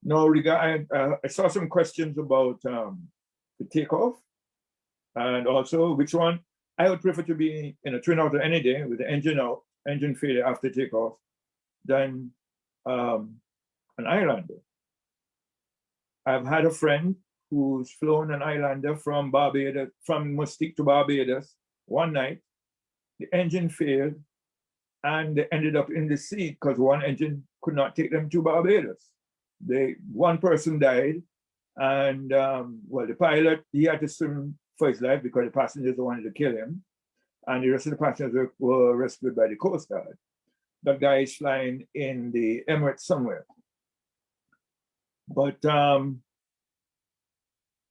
Now, I saw some questions about the takeoff, and also which one I would prefer to be in a twin otter any day with the engine out, engine failure after takeoff, than an Islander. I've had a friend who's flown an Islander from Barbados, from Mustique to Barbados one night. The engine failed and they ended up in the sea because one engine could not take them to Barbados. One person died, and well, the pilot, he had to swim for his life because the passengers wanted to kill him, and the rest of the passengers were rescued by the Coast Guard. That guy is flying in the Emirates somewhere. But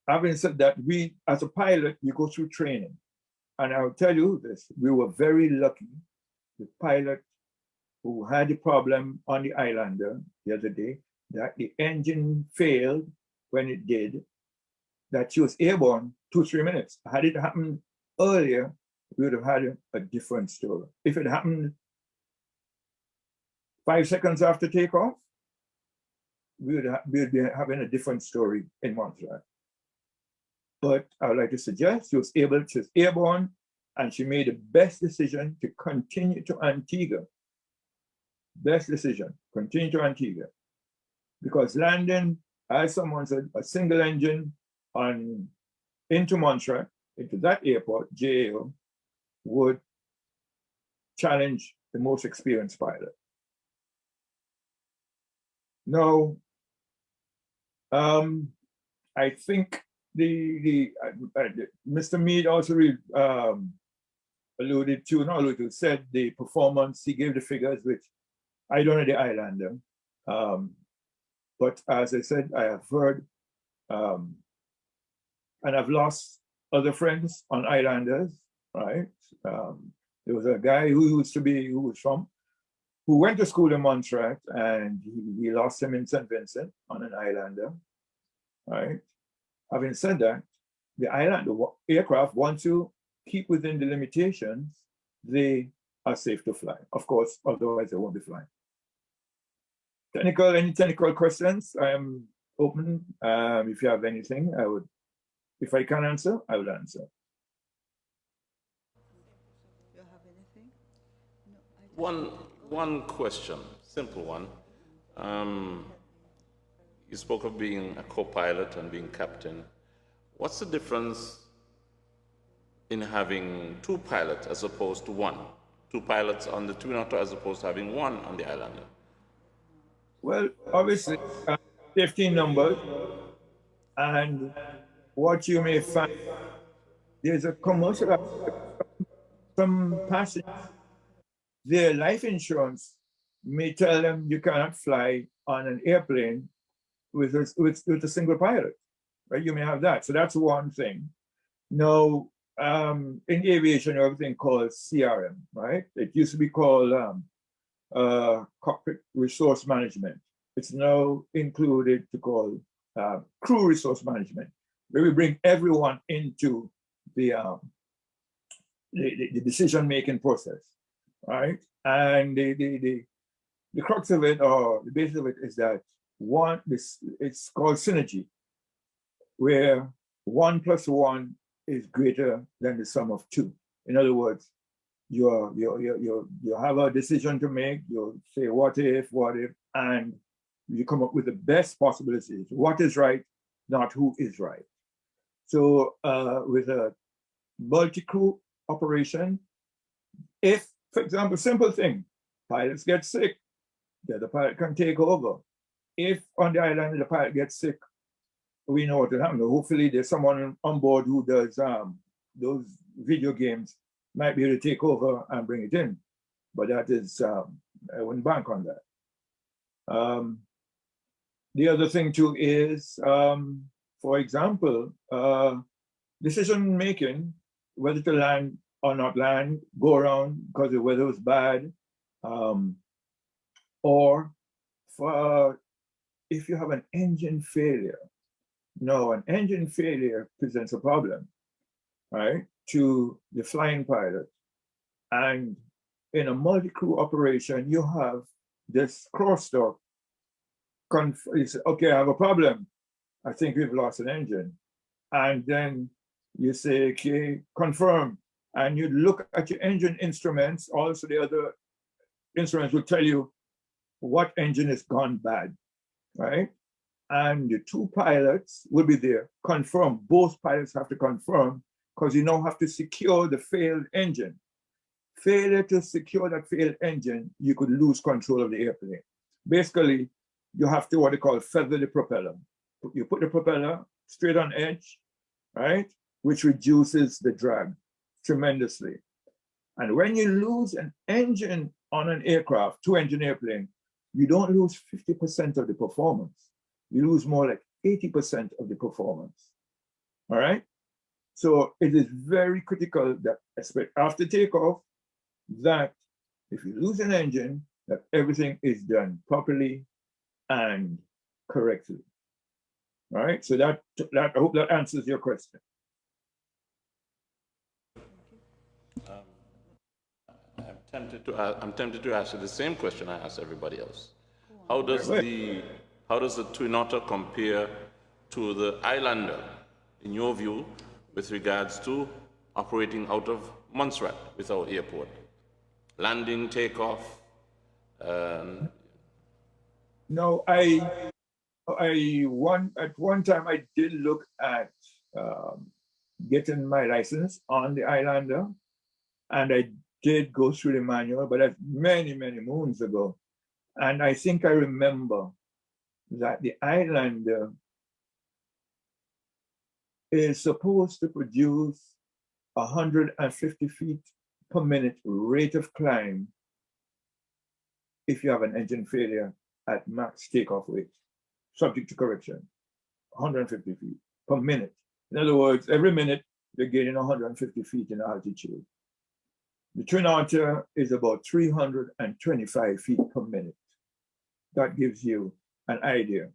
having said that, we, as a pilot, you go through training. And I'll tell you this, we were very lucky. The pilot who had the problem on the Islander the other day, that the engine failed when it did, that she was airborne 2-3 minutes. Had it happened earlier, we would have had a different story. If it happened 5 seconds after takeoff, we would be having a different story in Montserrat. But I would like to suggest she was airborne, and she made the best decision to continue to Antigua. Best decision, continue to Antigua. Because landing, as someone said, a single engine into Montserrat, into that airport, JAO, would challenge the most experienced pilot. Now, I think Mr. Meade also said the performance, he gave the figures, which I don't know the Islander. But as I said, I have heard, and I've lost other friends on Islanders, right? There was a guy who went to school in Montserrat, and we lost him in St. Vincent on an Islander, right? Having said that, the aircraft, once you keep within the limitations, they are safe to fly. Of course, otherwise they won't be flying. Any technical questions? I am open. If you have anything, if I can answer, I will answer. You have anything? No, one question, simple one. You spoke of being a co-pilot and being captain. What's the difference in having 2 pilots as opposed to 1? 2 pilots on the twin otter as opposed to having 1 on the Islander? Well, obviously, 15 numbers, and what you may find, there's a commercial aspect. Some passengers, their life insurance may tell them you cannot fly on an airplane with a single pilot, right? You may have that. So that's one thing. Now, in aviation, everything called CRM, right? It used to be called cockpit resource management. It's now included to call crew resource management, where we bring everyone into the the decision-making process, right? And the crux of it, or the basis of it, is that it's called synergy, where 1 + 1 is greater than the sum of 2. In other words, you have a decision to make. You say what if, and you come up with the best possible decision. What is right, not who is right. So with a multi-crew operation, if, for example, simple thing, pilots get sick, the other pilot can take over. If on the island the pilot gets sick, we know what will happen. Hopefully there's someone on board who does those video games, might be able to take over and bring it in. But that is, I wouldn't bank on that. The other thing too is, for example, decision making, whether to land or not land, go around because the weather was bad, or for if you have an engine failure. No, an engine failure presents a problem, right, to the flying pilot. And in a multi-crew operation, you have this crosstalk. Okay, I have a problem. I think we've lost an engine. And then you say, okay, confirm. And you look at your engine instruments. Also, the other instruments will tell you what engine has gone bad, right? And the two pilots will be there, confirm. Both pilots have to confirm, because you now have to secure the failed engine. Failure to secure that failed engine, you could lose control of the airplane. Basically, you have to what they call feather the propeller. You put the propeller straight on edge, right? Which reduces the drag tremendously. And when you lose an engine on an aircraft, two-engine airplane, you don't lose 50% of the performance. You lose more like 80% of the performance. All right? So it is very critical that, after takeoff, that if you lose an engine, that everything is done properly and correctly. All right? So that I hope that answers your question. I'm tempted to ask you the same question I asked everybody else. How does the Twin Otter compare to the Islander, in your view, with regards to operating out of Montserrat with our airport? Landing, takeoff? No, at one time I did look at getting my license on the Islander, and I did go through the manual, but that's many, many moons ago. And I think I remember that the Islander is supposed to produce 150 feet per minute rate of climb if you have an engine failure at max takeoff weight, subject to correction, 150 feet per minute. In other words, every minute you're gaining 150 feet in altitude. The Twin Otter is about 325 feet per minute. That gives you an idea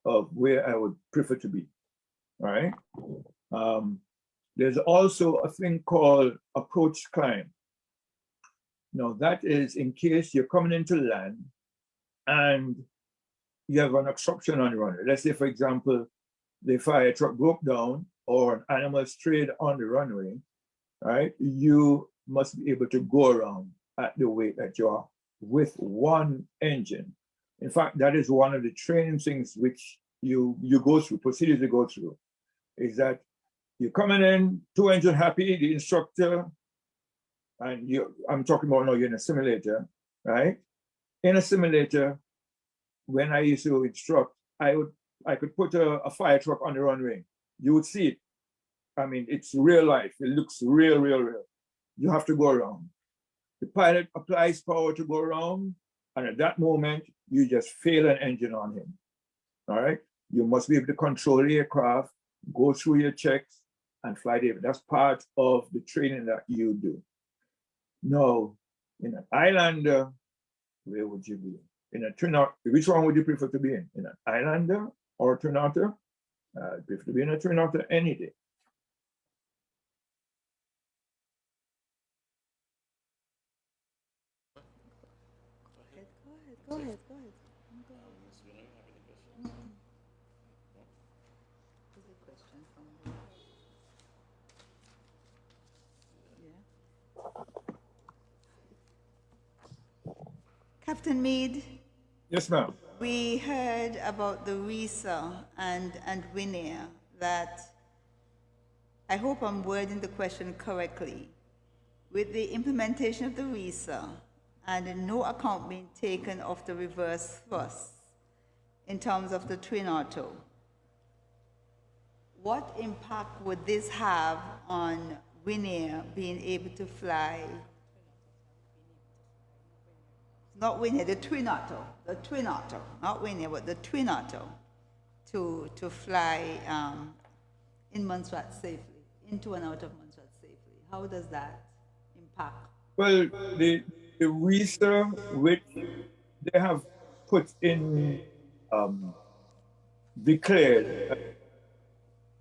of where I would prefer to be, all right? There's also a thing called approach climb. Now that is in case you're coming into land and you have an obstruction on the runway. Let's say, for example, the fire truck broke down or an animal strayed on the runway, right? You must be able to go around at the weight that you are with one engine. In fact, that is one of the training things which you go through, procedures you go through, is that you're coming in, two engine happy, the instructor, and I'm talking about now you're in a simulator, right? In a simulator, when I used to instruct, I could put a fire truck on the runway. You would see it. I mean, it's real life. It looks real, real, real. You have to go around. The pilot applies power to go around, and at that moment, you just fail an engine on him, all right? You must be able to control the aircraft, go through your checks, and fly the aircraft. That's part of the training that you do. Now, in an Islander, where would you be? In a Twin Otter, which one would you prefer to be in? In an Islander or a Twin Otter? I'd prefer to be in a Twin Otter any day. Go ahead, go ahead. There's a question from Captain Meade. Yes, ma'am. We heard about the RISA and Winner that, I hope I'm wording the question correctly, with the implementation of the RISA and no account being taken of the reverse thrust in terms of the twin otter, what impact would this have on Winner being able to fly? Not Winner, the twin otter, not Winner, but the twin otter, to fly in Montserrat safely, into and out of Montserrat safely. How does that impact? Well, the research which they have put in, declared,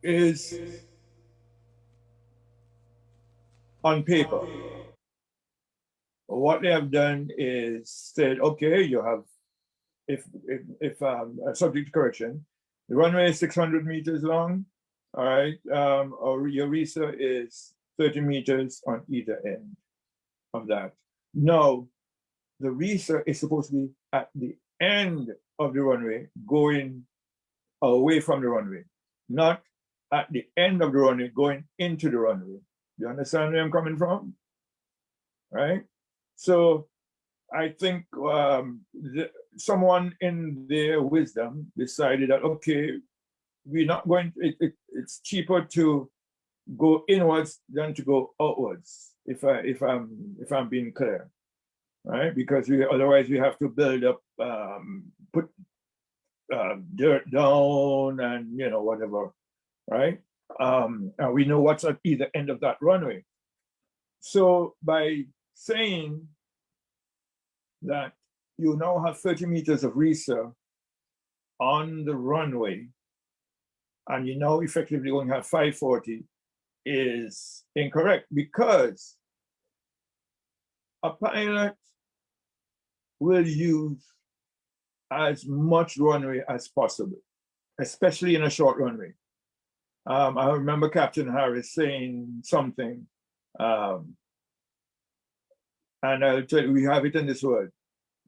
is on paper. What they have done is said, okay, you have, if subject to correction, the runway is 600 meters long, all right, or your RISA is 30 meters on either end of that. No, the RISA is supposed to be at the end of the runway, going away from the runway, not at the end of the runway, going into the runway. You understand where I'm coming from? Right? So I think someone in their wisdom decided that, okay, we're not going, it's cheaper to go inwards than to go outwards, if I'm being clear, right? Because otherwise we have to build up, put dirt down and whatever, right? And we know what's at either end of that runway. So by saying that you now have 30 meters of RISA on the runway, and you now effectively only have 540, is incorrect, because a pilot will use as much runway as possible, especially in a short runway. I remember Captain Harris saying something, and I'll tell you, we have it in this word: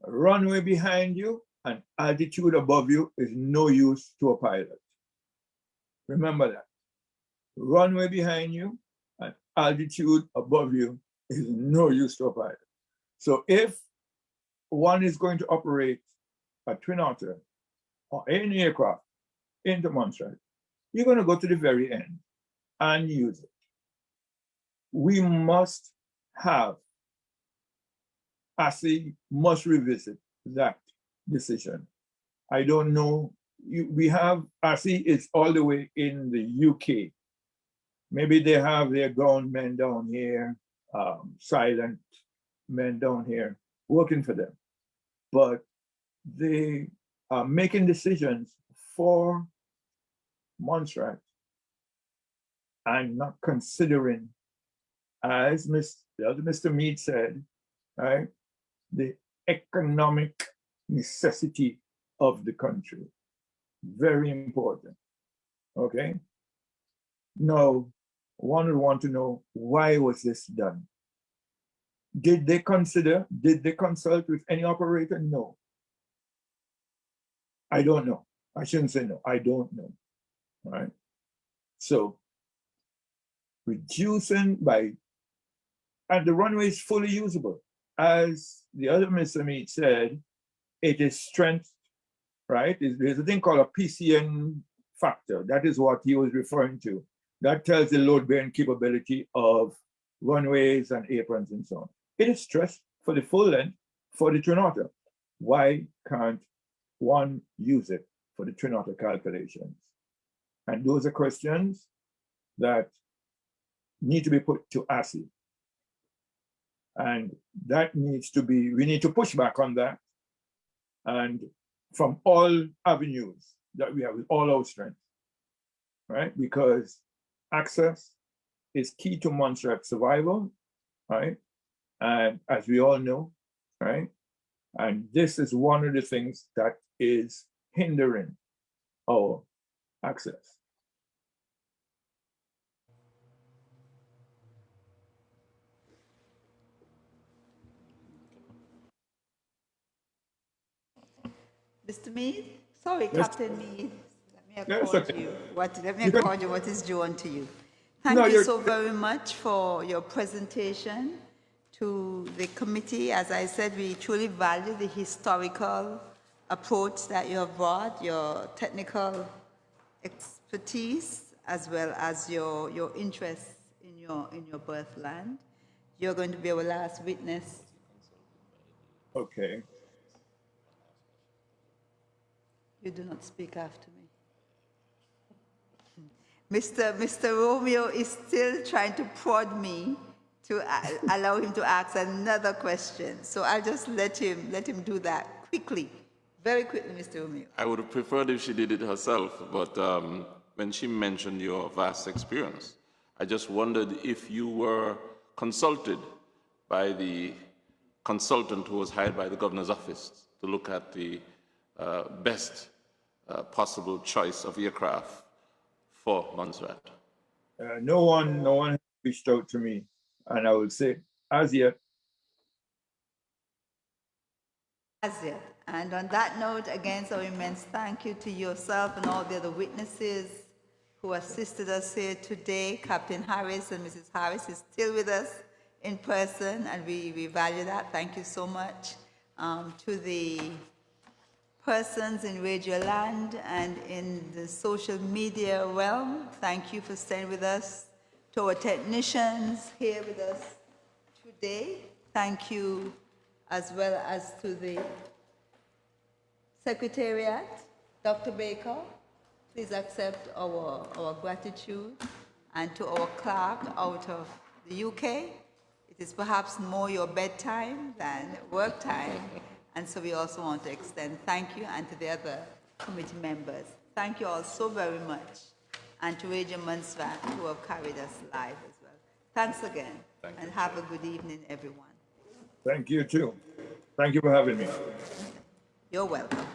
runway behind you and altitude above you is no use to a pilot. Remember that. Runway behind you and altitude above you is no use to a pilot. So if one is going to operate a twin otter or any aircraft into Montserrat, you're going to go to the very end and use it. We must have, ASI must revisit that decision. I don't know, we have, ASI is all the way in the UK. Maybe they have their ground men down here, silent men down here working for them. But they are making decisions for Montserrat and not considering, as the other Mr. Meade said, right, the economic necessity of the country. Very important. Okay. Now, one would want to know, why was this done? Did they consult with any operator? No. I don't know. I shouldn't say no. I don't know. All right. So reducing by, and the runway is fully usable. As the other Mr. Meade said, it is strength, right? There's a thing called a PCN factor. That is what he was referring to. That tells the load-bearing capability of runways and aprons and so on. It is stressed for the full length for the twin otter. Why can't one use it for the twin otter calculations? And those are questions that need to be put to ASI. And that needs to be, we need to push back on that. And from all avenues that we have with all our strength, right? Because access is key to Montserrat survival, right? And as we all know, right, And this is one of the things that is hindering our access. Mr. Meade? Sorry, Yes, Captain Meade. Let me yes, accord okay. you let me You can, accord you what is due unto you. no, Thank you you're, so very much for your presentation to the committee. As I said, we truly value the historical approach that you have brought, your technical expertise, as well as your interest in your birthland. You're going to be our last witness. okay. You do not speak after me. Mr. Romeo is still trying to prod me to allow him to ask another question. So I'll just let him do that quickly, very quickly, Mr. Romeo. I would have preferred if she did it herself, but when she mentioned your vast experience, I just wondered if you were consulted by the consultant who was hired by the governor's office to look at the best possible choice of aircraft for Montserrat. No one reached out to me, and I would say, as yet. As yet. And on that note, again, so immense thank you to yourself and all the other witnesses who assisted us here today. Captain Harris and Mrs. Harris is still with us in person, and we value that. Thank you so much. To the persons in Radio Land and in the social media realm, thank you for staying with us. To our technicians here with us today, thank you, as well as to the Secretariat, Dr. Baker. Please accept our gratitude. And to our clerk out of the UK, it is perhaps more your bedtime than work time. And so we also want to extend thank you, and to the other committee members. Thank you all so very much. And to Radio Montserrat, who have carried us live as well. Thanks again, and have a good evening, everyone. Thank you too. Thank you for having me. You're welcome.